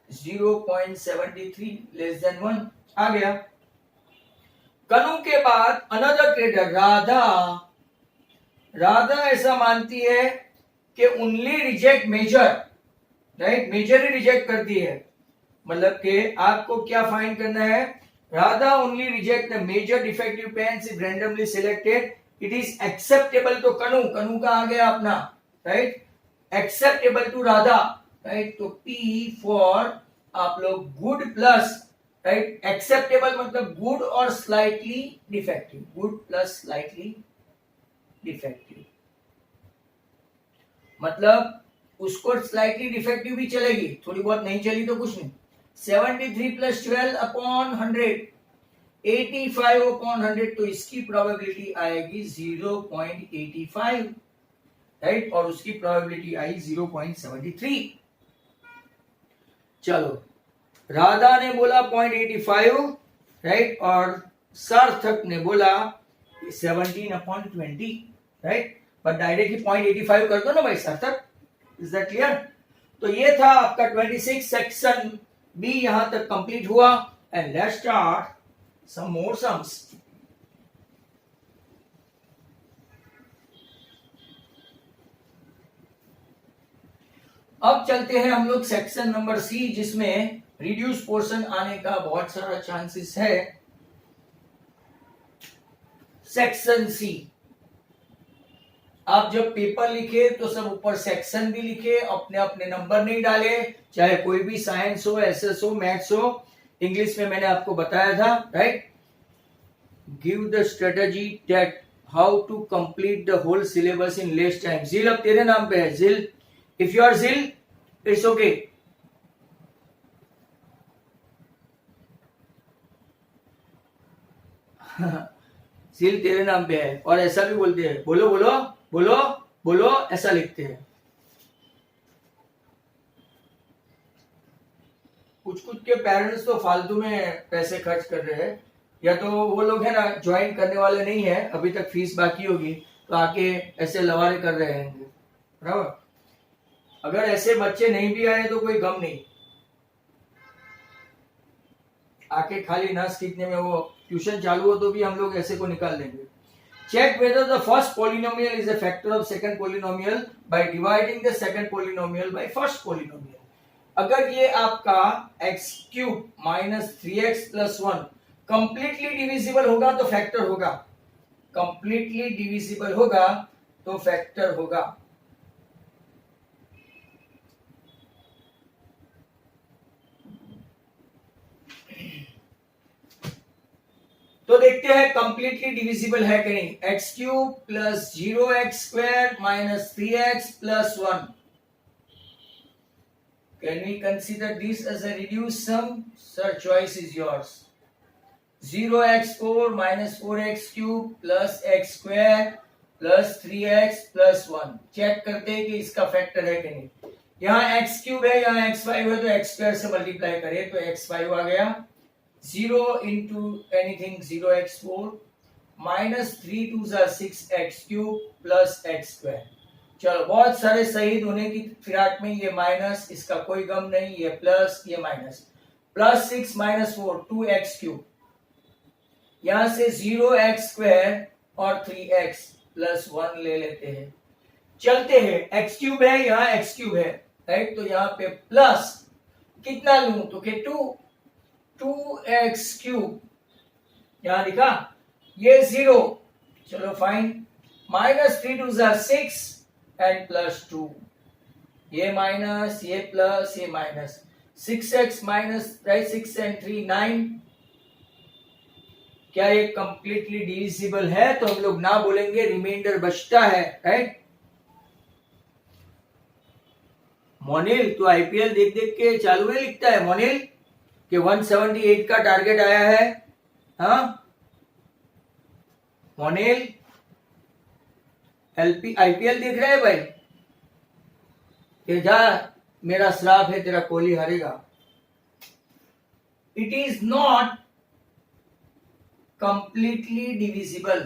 0.73 लेस देन 1 आ गया। कनु के बाद अनदर ट्रेडर राधा, राधा ऐसा मानती है कि only reject major, right, major ही रिजेक्ट करती है, मतलब कि आपको क्या फाइंड करना है, Radha only reject the major defective pens if randomly selected, it is acceptable to Kanu, Kanu का आ गया अपना, right, acceptable to Radha, right, तो P फॉर आप लोग गुड प्लस, राइट, एक्सेप्टेबल मतलब गुड और slightly defective, good plus slightly defective, मतलब उसको स्लाइटली डिफेक्टिव भी चलेगी, थोड़ी बहुत नहीं चली तो कुछ नहीं। 73 प्लस 12 अपॉन 100, 85 अपॉन 100, तो इसकी प्रोबेबिलिटी आएगी 0.85, राइट, और उसकी प्रोबेबिलिटी आई 0.73। चलो, राधा ने बोला 0.85, राइट, और सार्थक ने बोला 17/20, राइट, बट डायरेक्टली 0.85 कर दो ना भाई सार्थक। Is that clear? तो ये था आपका 26 सेक्शन बी, यहां तक कंप्लीट हुआ। And let's start some more sums. अब चलते हैं हम लोग सेक्शन नंबर सी, जिसमें रिड्यूस पोर्शन आने का बहुत सारा चांसेस है। सेक्शन सी, आप जब पेपर लिखे तो सब ऊपर सेक्शन भी लिखे, अपने अपने नंबर नहीं डाले, चाहे कोई भी साइंस हो, एसएस हो, मैथ्स हो। इंग्लिश में मैंने आपको बताया था, right. Give the strategy that how to complete the whole syllabus in less time. Jil अब तेरे नाम पे है, Jil. If you are Jil, it's okay. Jil तेरे नाम पे है, और ऐसा भी बोलते हैं, बोलो बोलो बोलो बोलो, ऐसा लिखते हैं। कुछ कुछ के पेरेंट्स तो फालतू में पैसे खर्च कर रहे हैं, या तो वो लोग है ना ज्वाइन करने वाले नहीं है, अभी तक फीस बाकी होगी, तो आके ऐसे लवारे कर रहे हैं, बराबर। अगर ऐसे बच्चे नहीं भी आए तो कोई गम नहीं, आके खाली नस खींचने में, वो ट्यूशन चालू हो तो भी हम लोग ऐसे को निकाल देंगे। Check whether the first polynomial is a factor of second polynomial by dividing the second polynomial by first polynomial. अगर ये आपका x cube minus 3x plus 1 completely divisible होगा तो फैक्टर होगा, कंप्लीटली डिविजिबल होगा तो फैक्टर होगा। तो देखते हैं कंप्लीटली डिविजिबल है कि नहीं। X cube plus 0x² minus 3x plus 1, can we consider this as a reduce sum? Sir, choice is yours. 0x4 minus 4x³ plus x² plus 3x plus 1, check करते हैं कि इसका फैक्टर है कि नहीं। यहाँ x³ है, यहाँ x5 है, तो x² से मल्टीप्लाई करें तो x5 आ गया। 0 into anything 0x4 minus 3 2 6x³ plus x²। चलो, बहुत सारे सही होने की फिराक में ये माइनस, इसका कोई गम नहीं, ये प्लस, ये माइनस। प्लस 6 माइनस 4 2x³, यहां से 0x² और 3x प्लस 1 ले लेते हैं। चलते हैं, x³ है, यहाँ x³ है, राइट, तो यहाँ पे प्लस कितना लूं तो के 2x³, यहां लिखा, ये 0, चलो फाइन। माइनस 3 2 6 एंड प्लस 2, ये माइनस, ये प्लस, ये माइनस। 6x minus 6 and 3 9। क्या ये कंप्लीटली डिविजिबल है? तो हम लोग ना बोलेंगे, रिमाइंडर बचता है, राइट। मोनिल, तो आईपीएल देख देख के चालू में लिखता है मोनिल कि 178 का टारगेट आया है। हाँ मोनिल, आईपीएल देख रहे हैं भाई? कि जा, मेरा श्राप है, तेरा कोहली हारेगा। It is not completely divisible.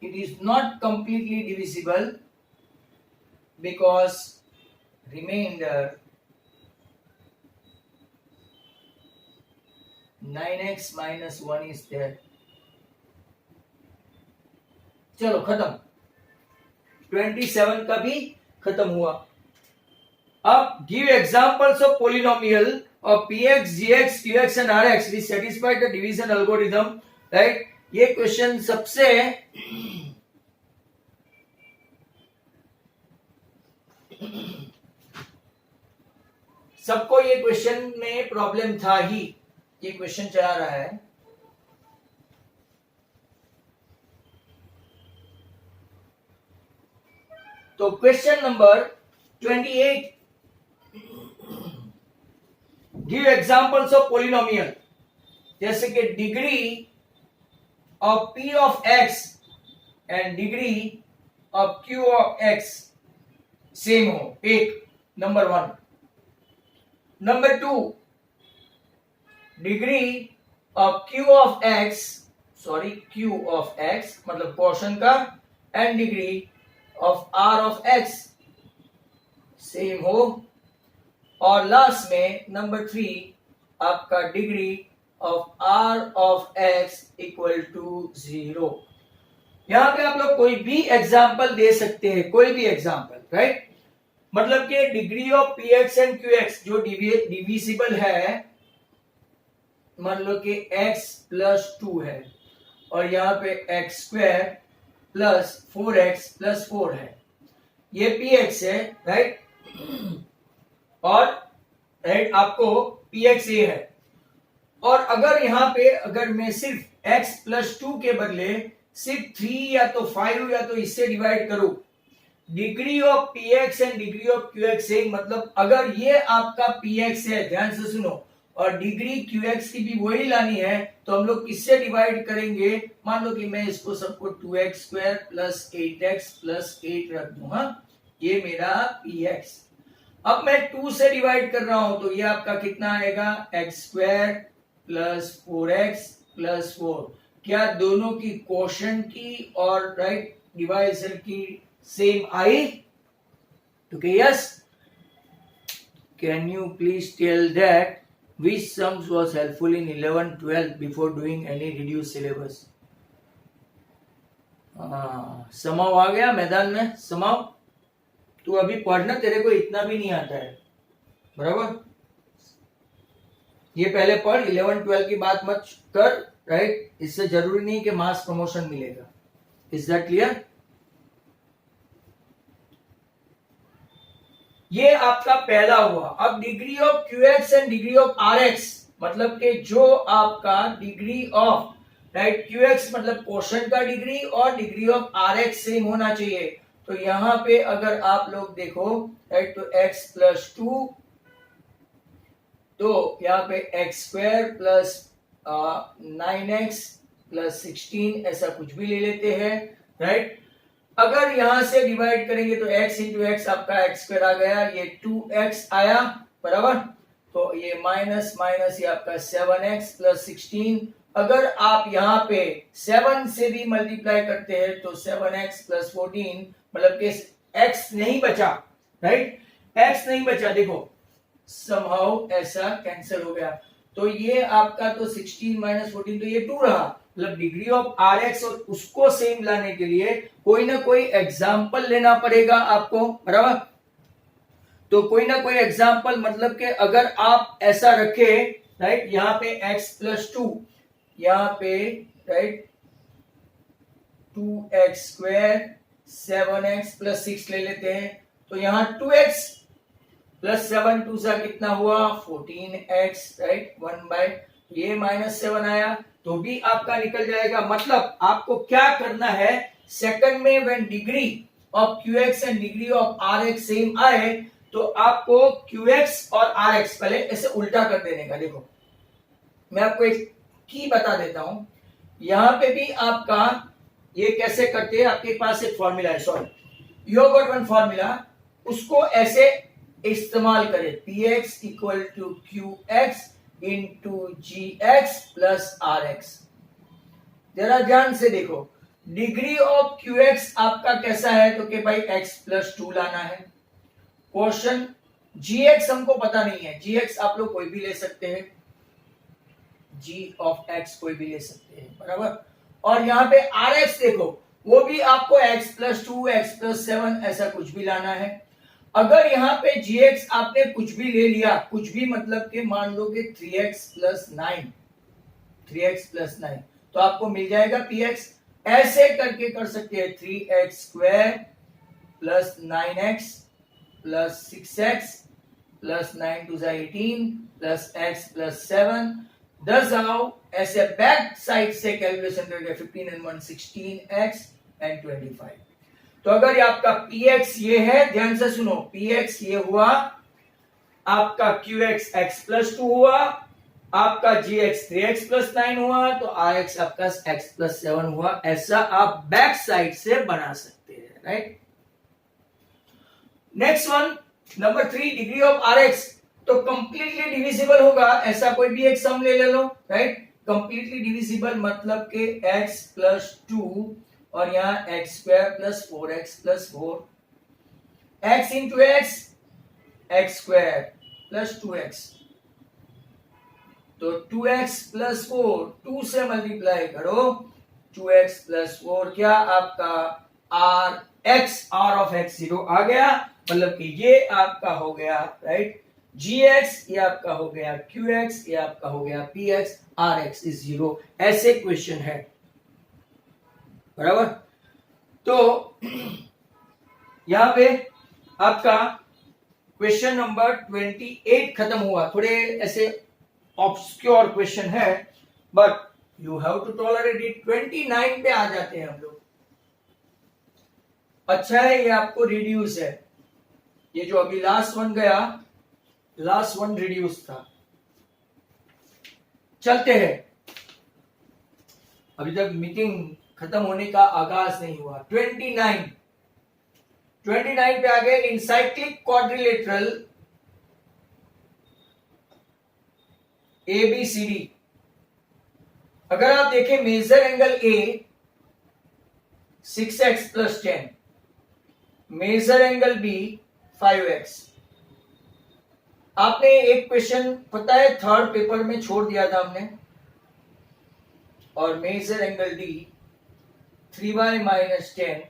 It is not completely divisible because remainder 9x minus 1 is there. चलो खत्म, 27 का भी खत्म हुआ। अब give examples of polynomial of px, gx, qx and rx we satisfy the division algorithm, right? ये क्वेश्चन सबसे सबको ये क्वेश्चन में प्रॉब्लम था ही, ये क्वेश्चन चला रहा है। तो question number 28, give examples of polynomial, जैसे कि degree of p of x and degree of q of x same हो, एक number 1। Number 2, degree of q of x, q of x मतलब क्वोशंट का, and degree of r of x same हो। और लास्ट में नंबर 3, आपका degree of r of x equal to 0। यहां पे आप लोग कोई भी एग्जांपल दे सकते हैं, कोई भी एग्जांपल, राइट। मतलब कि degree of px and qx जो डिविजिबल है, मान लो कि x प्लस 2 है और यहाँ पे x square plus 4x plus 4 है, ये px है, राइट। और राइट आपको px ये है। और अगर यहाँ पे अगर मैं सिर्फ x प्लस 2 के बदले सिर्फ 3 या तो 5 या तो इससे डिवाइड करूं, degree of px and degree of qx से, मतलब अगर ये आपका px है, ध्यान से सुनो, और डिग्री qx की भी वही लानी है, तो हम लोग किससे डिवाइड करेंगे। मान लो कि मैं इसको सबको 2x square plus 8x plus 8 रख दूं, हाँ, ये मेरा px। अब मैं 2 से डिवाइड कर रहा हूं, तो ये आपका कितना आएगा, x square plus 4x plus 4। क्या दोनों की क्वोशंट की और राइट डिवाइजर की सेम आई? तो yes. Can you please tell that which sums was helpful in 11-12 before doing any reduced syllabus? समाओ आ गया मैदान में, समाओ। तू अभी पढ़ना, तेरे को इतना भी नहीं आता है, बराबर। ये पहले पढ़, 11-12 की बात मत कर, राइट। इससे जरूरी नहीं कि मास प्रमोशन मिलेगा। Is that clear? ये आपका पहला हुआ। अब degree of qx and degree of rx, मतलब कि जो आपका डिग्री ऑफ राइट qx मतलब क्वोशंट का डिग्री और डिग्री ऑफ rx सेम होना चाहिए। तो यहां पे अगर आप लोग देखो, राइट, तो x प्लस 2, तो यहाँ पे x square plus 9x plus 16 ऐसा कुछ भी ले लेते हैं, राइट। अगर यहां से डिवाइड करेंगे तो x इंटू एक्स आपका x स्क्वायर आ गया, ये 2x आया, बराबर। तो ये माइनस माइनस ये आपका 7x प्लस 16। अगर आप यहाँ पे 7 से भी मल्टीप्लाई करते हैं तो 7x प्लस 14, मतलब कि x नहीं बचा, राइट, x नहीं बचा, देखो समहाउ ऐसा कैंसिल हो गया। तो ये आपका तो 16 माइनस 14, तो ये 2 रहा। मतलब डिग्री ऑफ rx और उसको सेम लाने के लिए कोई ना कोई एग्जाम्पल लेना पड़ेगा आपको, बराबर। तो कोई ना कोई एग्जाम्पल, मतलब कि अगर आप ऐसा रखे, राइट, यहाँ पे x प्लस 2, यहाँ पे right 2x square 7x plus 6 ले लेते हैं, तो यहाँ 2x प्लस 7 2 सा कितना हुआ 14x, राइट, 1 बाय ये माइनस 7 आया, तो भी आपका निकल जाएगा। मतलब आपको क्या करना है, सेकंड में when degree of qx and degree of rx same आए, तो आपको qx और rx पहले ऐसे उल्टा कर देने का। देखो मैं आपको एक की बता देता हूं, यहां पे भी आपका ये कैसे करते हैं, आपके पास एक फॉर्मूला है, sorry you got one formula, उसको ऐसे इस्तेमाल करें, px equal to qx into gx plus rx। जरा ध्यान से देखो, डिग्री ऑफ qx आपका कैसा है, तो कि भाई x प्लस 2 लाना है। क्वेश्चन gx हमको पता नहीं है, gx आप लोग कोई भी ले सकते हैं, g ऑफ x कोई भी ले सकते हैं, बराबर। और यहाँ पे rx देखो, वो भी आपको x प्लस 2 x प्लस 7 ऐसा कुछ भी लाना है। अगर यहाँ पे gx आपने कुछ भी ले लिया, कुछ भी मतलब कि मान लो कि 3x प्लस 9, तो आपको मिल जाएगा px। ऐसे करके कर सकते हैं 3x square plus 9x plus 6x plus 9 to 18 plus x plus 7। 10 आओ, ऐसे बैक साइड से कैलकुलेशन करके 15 and 1 16x and 25। तो अगर ये आपका px ये है, ध्यान से सुनो, px ये हुआ आपका QX x प्लस 2 हुआ, आपका GX 3x प्लस 9 हुआ, तो RX आपका x प्लस 7 हुआ। ऐसा आप बैक साइड से बना सकते हैं, right. Next one, number 3, degree of RX, तो कंप्लीटली डिविजिबल होगा, ऐसा कोई भी एक सम ले लो, राइट। कंप्लीटली डिविजिबल मतलब के x प्लस 2 और यहाँ x square plus 4x plus 4, x into x square plus 2x, तो 2x प्लस 4, 2 से मल्टीप्लाई करो, 2x प्लस 4 क्या आपका r ऑफ x 0 आ गया, मतलब कि ये आपका हो गया, राइट, gx, ये आपका हो गया qx, ये आपका हो गया px, rx इज 0। ऐसे क्वेश्चन है, बराबर। तो यहां पे आपका क्वेश्चन नंबर 28 खत्म हुआ। थोड़े ऐसे ऑब्स्क्योर क्वेश्चन है, but you have to tolerate it. 29 पे आ जाते हैं हम लोग। अच्छा है, ये आपको रिड्यूस है, ये जो अभी लास्ट वन गया, लास्ट वन रिड्यूस था। चलते हैं, अभी तक मीटिंग खत्म होने का आगाज नहीं हुआ। 29 पे आ गए, इनसाइक्लिक क्वाड्रिलेटरल ABCD। अगर आप देखें, major angle A 6x plus 10, major angle B 5x। आपने एक क्वेश्चन पता है थर्ड पेपर में छोड़ दिया था हमने, और major angle D 3y minus 10,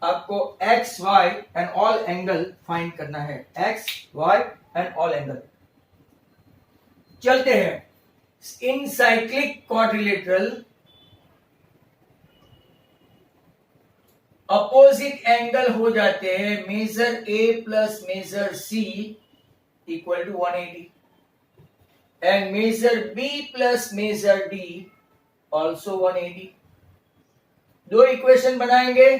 आपको x y and all angle find करना है, x y and all angle. चलते हैं, इन साइक्लिक क्वाड्रिलेटरल अपोजिट एंगल हो जाते हैं, measure A plus measure C equal to 180 and measure B plus measure D also 180। दो इक्वेशन बनाएंगे।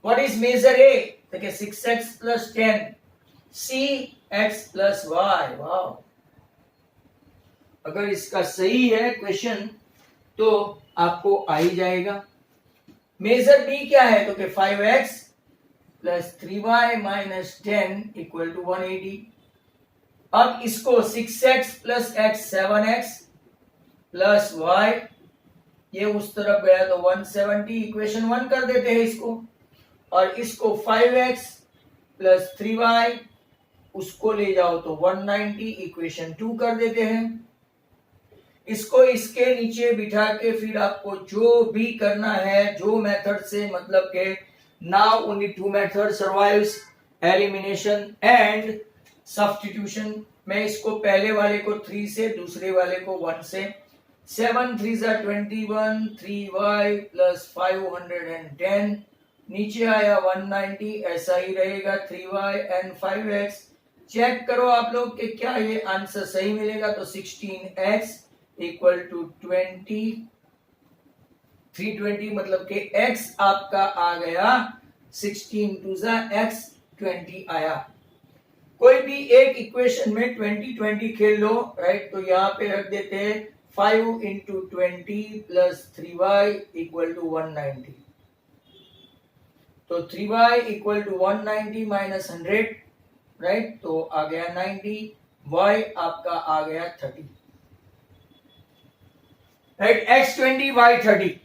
What is measure A? देखिए 6x plus 10, C x plus y। वाह, अगर इसका सही है क्वेश्चन तो आपको आ ही जाएगा। मेजर B क्या है? तो कि 5x plus 3y minus 10 equal to 180। अब इसको 6x plus x 7x plus y, ये उस तरफ गया तो 170, इक्वेशन 1 कर देते हैं इसको, और इसको 5x प्लस 3y उसको ले जाओ तो 190, इक्वेशन 2 कर देते हैं। इसको इसके नीचे बिठा के फिर आपको जो भी करना है, जो मेथड से, मतलब के now only two method survives, elimination and substitution. मैं इसको पहले वाले को 3 से, दूसरे वाले को 1 से। 7 3 21, 3y प्लस 510, नीचे आया 190, ऐसा ही रहेगा 3y एंड 5x। चेक करो आप लोग कि क्या ये आंसर सही मिलेगा, तो 16x इक्वल टू 20, 320, मतलब कि x आपका आ गया 16 टू x 20 आया। कोई भी एक इक्वेशन में 20 खेल लो, राइट, तो यहां पे रख देते हैं 5 into 20 plus 3y equal to 190, तो 3y equal to 190 minus 100, right, तो आ गया 90, y आपका आ गया 30, right, x 20 y 30।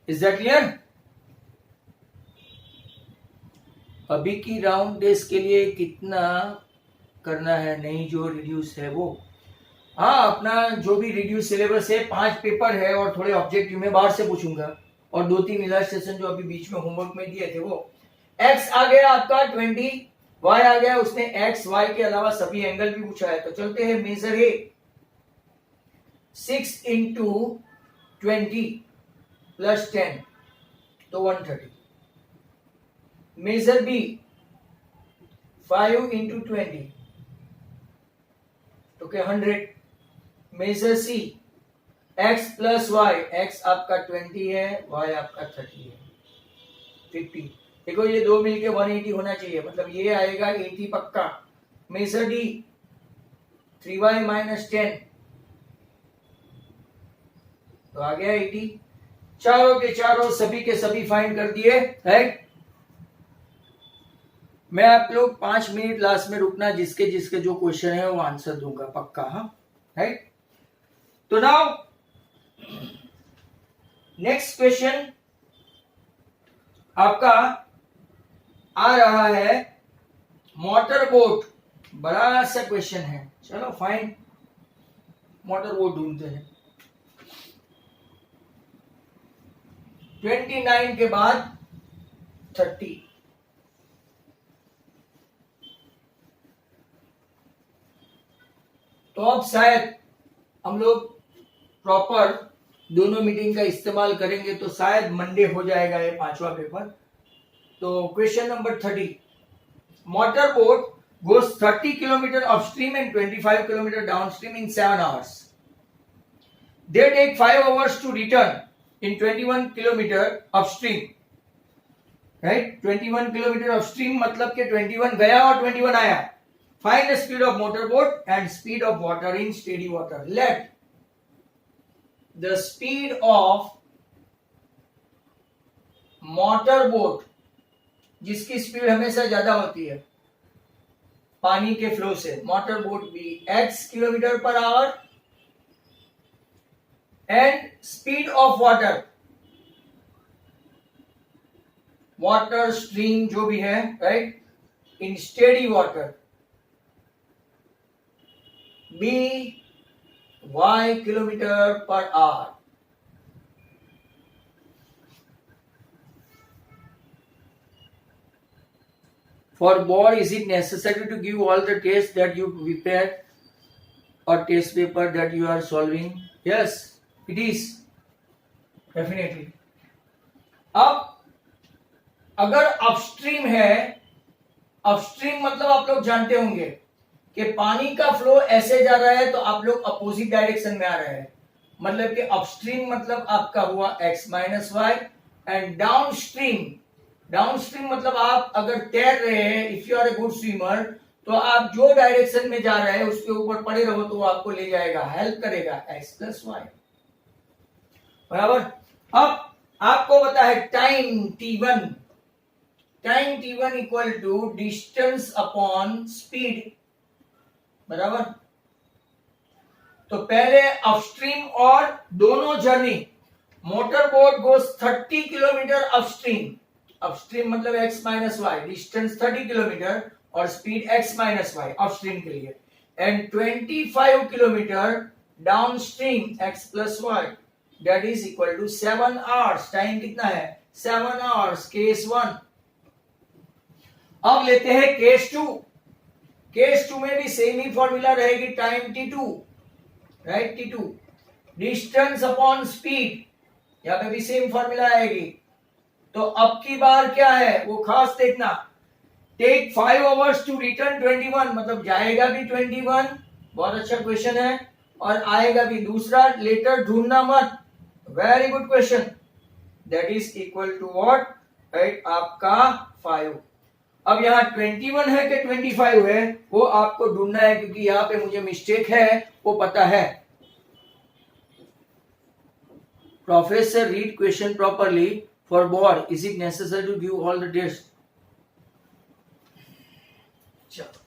Is that clear? अभी की राउंड डेज के लिए कितना करना है, नहीं जो रिड्यूस है वो। हाँ, अपना जो भी रिड्यूस सिलेबस है, 5 पेपर है और थोड़े ऑब्जेक्टिव में बाहर से पूछूंगा, और 2-3 इलस्ट्रेशन जो अभी बीच में होमवर्क में दिए थे वो। x आ गया आपका 20, y आ गया, उसने x y के अलावा सभी एंगल भी पूछा है। तो चलते हैं, मेजर A 6 इंटू 20 प्लस 10 तो 130, मेजर B 5 इंटू 20 तो क्या 100, measure C x plus y, x आपका 20 है, y आपका 30 है। 50। देखो ये दो मिलके 180 होना चाहिए, मतलब ये आएगा 80 पक्का। मेजर डी 3y माइनस 10 तो आ गया 80। चारों के चारों सभी के सभी फाइंड कर दिए, राइट। मैं आप लोग 5 मिनट लास्ट में रुकना, जिसके जिसके जो क्वेश्चन है वो आंसर दूंगा पक्का, हाँ, राइट। तो नाउ नेक्स्ट क्वेश्चन आपका आ रहा है मोटर बोट। बड़ा सा क्वेश्चन है, चलो फाइन मोटर बोट ढूंढते हैं। 29 के बाद 30, तो अब शायद हम लोग प्रॉपर दोनों मीटिंग का इस्तेमाल करेंगे, तो शायद मंडे हो जाएगा ये 5वां पेपर। तो question number 30, motor boat goes 30 kilometer upstream and 25 kilometer downstream in 7 hours. They take 5 hours to return in 21 kilometer upstream. Right? 21 kilometer upstream मतलब कि 21 गया और 21 आया। Find the speed of motorboat and speed of water in steady water. Let the speed of motorboat, जिसकी स्पीड हमेशा ज्यादा होती है पानी के फ्लो से, मोटर बोट भी x kilometre per hour, and speed of water, water stream जो भी है, right, in steady water b y kilometre per hour. For board, is it necessary to give all the tests that you prepared or test paper that you are solving? Yes, it is. Definitely. अब अगर अपस्ट्रीम है, अपस्ट्रीम मतलब आप लोग जानते होंगे कि पानी का फ्लो ऐसे जा रहा है तो आप लोग अपोजिट डायरेक्शन में आ रहे हैं, मतलब कि अपस्ट्रीम मतलब आपका हुआ x minus y, and downstream, downstream मतलब आप अगर तैर रहे हैं, if you are a good swimmer, तो आप जो डायरेक्शन में जा रहे हैं उसके ऊपर पड़े रहो तो वो आपको ले जाएगा, हेल्प करेगा, x प्लस वाई, बराबर। अब आपको पता है time t1, time t1 equal to distance upon speed, बराबर। तो पहले अपस्ट्रीम और दोनों journey, motor boat goes 30 kilometre upstream, upstream मतलब x minus y, distance 30 kilometre और speed x minus y upstream के लिए, and 25 kilometre downstream x plus y, that is equal to 7 hours. Time कितना है? 7 आवर्स, केस 1। अब लेते हैं केस 2। केस 2 में भी सेम ही फॉर्मूला रहेगी, time t2, right, t2 distance upon speed, यहां पे भी सेम फॉर्मूला आएगी। तो अब की बार क्या है वो खास देखना, टेक 5 आवर्स टू रिटर्न 21, मतलब जाएगा भी 21, बहुत अच्छा क्वेश्चन है, और आएगा भी दूसरा, लेटर ढूंढना मत, very good question, that is equal to what, right, आपका 5। अब यहाँ 21 है कि 25 है वो आपको ढूंढना है, क्योंकि यहाँ पे मुझे मिस्टेक है वो पता है। Professor read question properly for board, is it necessary to give all the tests? चलो,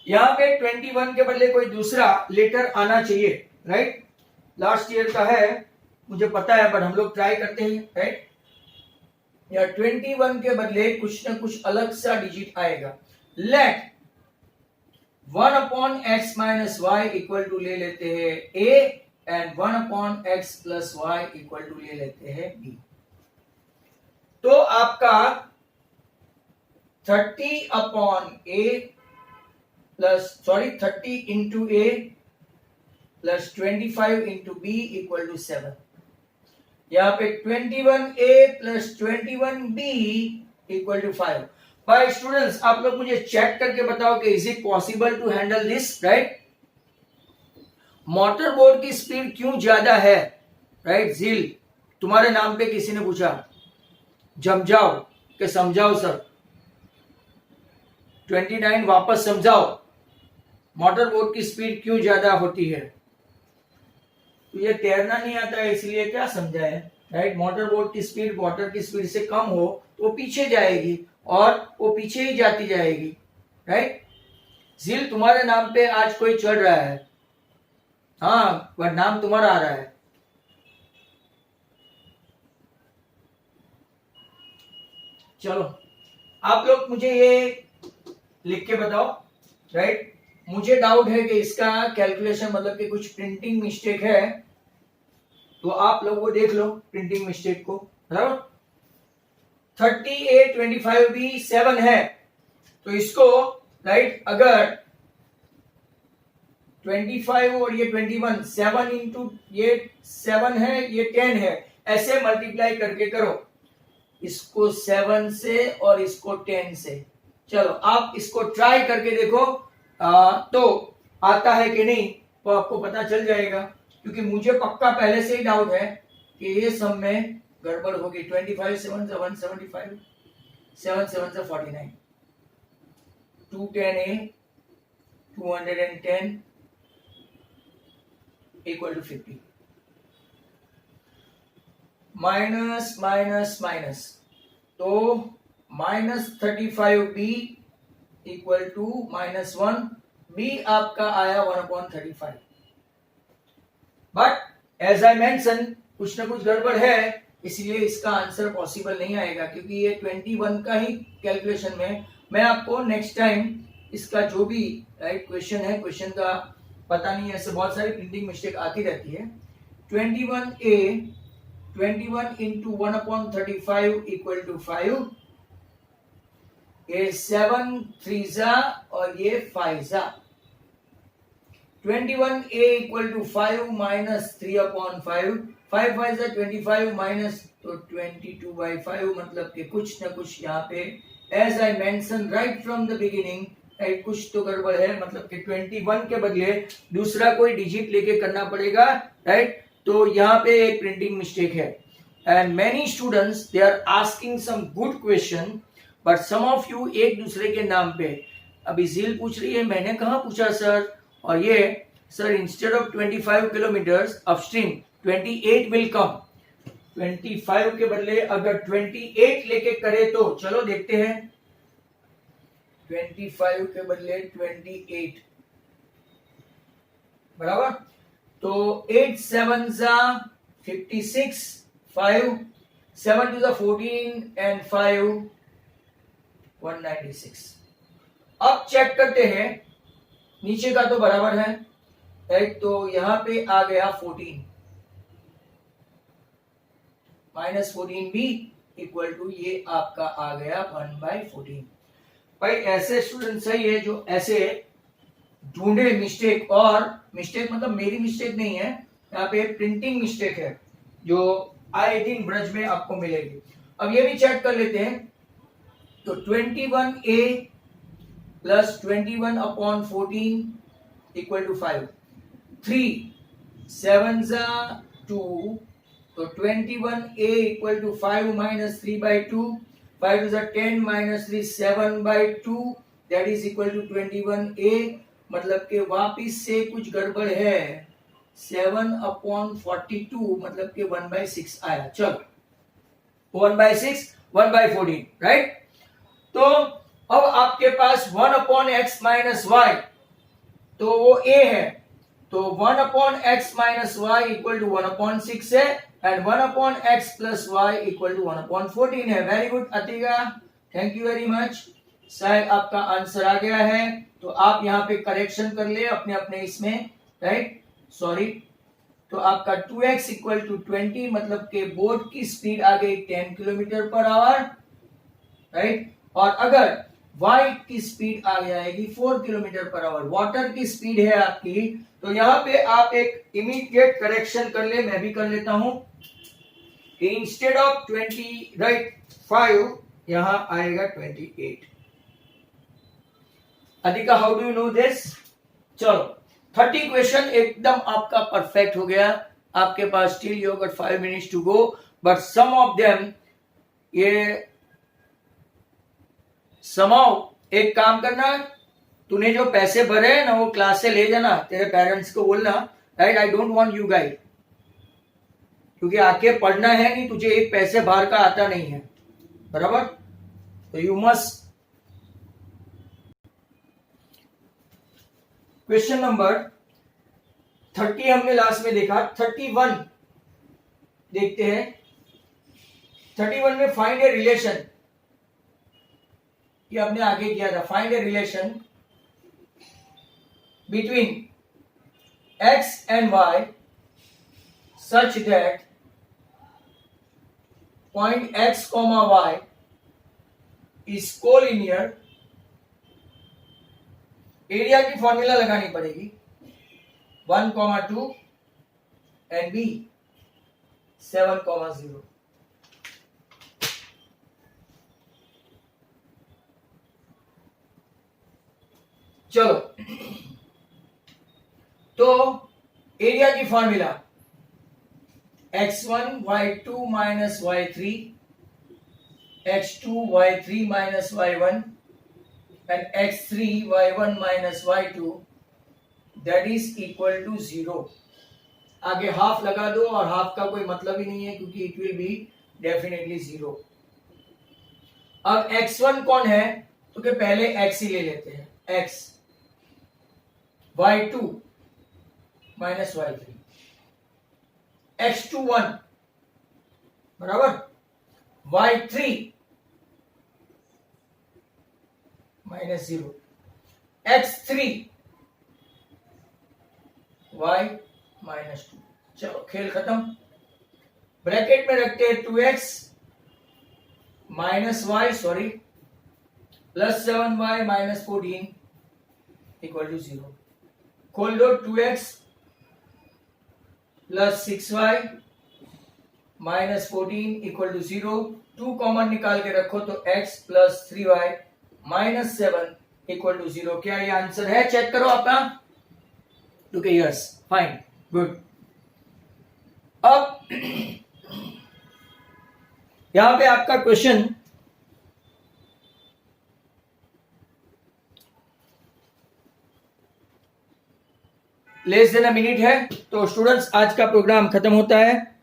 यहाँ पे 21 के बदले कोई दूसरा लेटर आना चाहिए, राइट, लास्ट ईयर का है मुझे पता है, बट हम लोग ट्राई करते हैं, राइट। या 21 के बदले कुछ ना कुछ अलग सा डिजिट आएगा। Let 1 upon x minus y equal to ले लेते हैं a, and 1 upon x plus y equal to ले लेते हैं b। तो आपका 30 upon a plus 30 into a plus 25 into b equal to 7। यहाँ पे 21a plus 21b equal to 5। भाई स्टूडेंट्स, आप लोग मुझे चेक करके बताओ कि is it possible to handle this, right. Motor boat की स्पीड क्यों ज्यादा है, राइट। झील, तुम्हारे नाम पे किसी ने पूछा, जम जाओ, कि समझाओ सर, 29 वापस समझाओ, मोटर बोट की स्पीड क्यों ज्यादा होती है? तो ये तैरना नहीं आता है इसलिए क्या समझाए, राइट? मोटर बोट की स्पीड वाटर की स्पीड से कम हो तो वो पीछे जाएगी और वो पीछे ही जाती जाएगी, राइट? झील, तुम्हारे नाम पे आज कोई चढ़ रहा है, हाँ, पर नाम तुम्हारा आ रहा है। चलो आप लोग मुझे ये लिख के बताओ, राइट? मुझे डाउट है कि इसका कैलकुलेशन मतलब कि कुछ प्रिंटिंग मिस्टेक है, तो आप लोग वो देख लो प्रिंटिंग मिस्टेक को, बराबर? 38 25 भी 7 है, तो इसको, राइट, अगर 25 और ये 21, 7 इंटू ये 7 है, ये 10 है, ऐसे मल्टीप्लाई करके करो, इसको 7 से और इसको 10 से। चलो आप इसको ट्राई करके देखो, तो आता है कि नहीं तो आपको पता चल जाएगा, क्योंकि मुझे पक्का पहले से ही डाउट है कि ये सब में गड़बड़ होगी। 25 7 से 175, 7 7 से 49, 210 a 210 equal to 50, minus minus minus, तो -35 b इक्वल टू -1, b आपका आया 1/35। बट एज आई मेंशन, कुछ ना कुछ गड़बड़ है, इसलिए इसका आंसर पॉसिबल नहीं आएगा, क्योंकि ये 21 का ही कैलकुलेशन में। मैं आपको नेक्स्ट टाइम इसका जो भी राइट क्वेश्चन है, क्वेश्चन का पता नहीं है, ऐसे बहुत सारी प्रिंटिंग मिस्टेक आती रहती है। 21a 21 इंटू 1/35 इक्वल टू 5, ये 7 3 और ये 5 21a equal to 5 minus 3/5, 5 5 25 minus, तो 22/5, मतलब कि कुछ ना कुछ यहाँ पे as I mention right from the beginning, right, कुछ तो गड़बड़ है, मतलब कि 21 के बदले दूसरा कोई डिजिट लेके करना पड़ेगा, राइट? तो यहाँ पे एक प्रिंटिंग मिस्टेक है। And many students they are asking some good question, but some of you एक दूसरे के नाम पे, अभी झील पूछ रही है मैंने कहा पूछा सर, और ये sir instead of 25 kilometres upstream 28 will come, 25 के बदले अगर 28 लेके करे तो चलो देखते हैं, 25 के बदले 28, बराबर? तो 8 7 56, 5 7 to the 14 and 5 196। अब चेक करते हैं, नीचे का तो बराबर है, राइट? तो यहां पे आ गया 14 माइनस 14 भी इक्वल टू ये आपका आ गया 1/14। भाई ऐसे स्टूडेंट सही है जो ऐसे ढूंढे मिस्टेक, और मिस्टेक मतलब मेरी मिस्टेक नहीं है, यहाँ पे प्रिंटिंग मिस्टेक है जो आए दिन ब्रज में आपको मिलेगी। अब ये भी चेक कर लेते हैं, तो 21a प्लस 21/14 इक्वल टू 5, 3 7 2, तो 21a equal to 5 minus 3/2, 5 to the 10 minus 3 7/2, that is equal to 21a, मतलब के वापिस से कुछ गड़बड़ है, 7/42 मतलब के 1/6 आया। चलो 1/6 1/14, राइट? तो अब आपके पास 1/x माइनस y, तो वो a है, तो 1/x minus y equal to 1/6 है, and 1/x plus y equal to 1/14 है। Very good Atika, thank you very much. शायद आपका आंसर आ गया है, तो आप यहाँ पे करेक्शन कर ले अपने अपने इसमें, राइट? सॉरी, तो आपका 2x इक्वल टू 20, मतलब के बोट की स्पीड आ गई 10 किलोमीटर पर आवर, राइट? और अगर y की स्पीड आ जाएगी 4 किलोमीटर पर आवर, वाटर की स्पीड है आपकी, तो यहाँ पे आप एक इमीडिएट करेक्शन कर ले, मैं भी कर लेता हूं, इंस्टेड ऑफ 20 राइट 5 यहां आएगा 28। अधिका, how do you know this? चलो 30 क्वेश्चन एकदम आपका परफेक्ट हो गया, आपके पास still you got 5 minutes to go, but some of them ये समाओ, एक काम करना, तूने जो पैसे भरे हैं ना वो क्लास से ले जाना, तेरे पेरेंट्स को बोलना, right, I don't want you guide, क्योंकि आके पढ़ना है नहीं, तुझे एक पैसे बाहर का आता नहीं है, बराबर, तो यू मस्ट। क्वेश्चन नंबर 30 हमने लास्ट में देखा, 31 देखते हैं। 31 में फाइंड ए रिलेशन, ये हमने आगे किया था, find a relation between x and y such that point x comma y is collinear। Area की फॉर्मूला लगानी पड़ेगी, 1,2 and b 7,0। चलो, तो एरिया की formula x1 y2 minus y3 x2 y3 minus y1 and x3 y1 minus y2 that is equal to 0। आगे हाफ लगा दो, और हाफ का कोई मतलब ही नहीं है क्योंकि इट विल बी डेफिनेटली 0। अब x1 कौन है, तो कि पहले x ही ले लेते हैं, x y2 minus y3 x2 1 बराबर y3 minus 0 x3 y minus 2। चलो खेल खत्म, ब्रैकेट में रखते हैं 2x minus y sorry plus 7y minus 14 equal to 0। खोल दो, 2x plus 6y minus 14 equal to 0। 2 common निकाल के रखो तो x plus 3y minus 7 equal to 0। क्या ये आंसर है? चेक करो अपना, तो यस, फाइन, गुड। अब यहां पे आपका question less than a minute है, तो स्टूडेंट्स आज का प्रोग्राम खत्म होता है।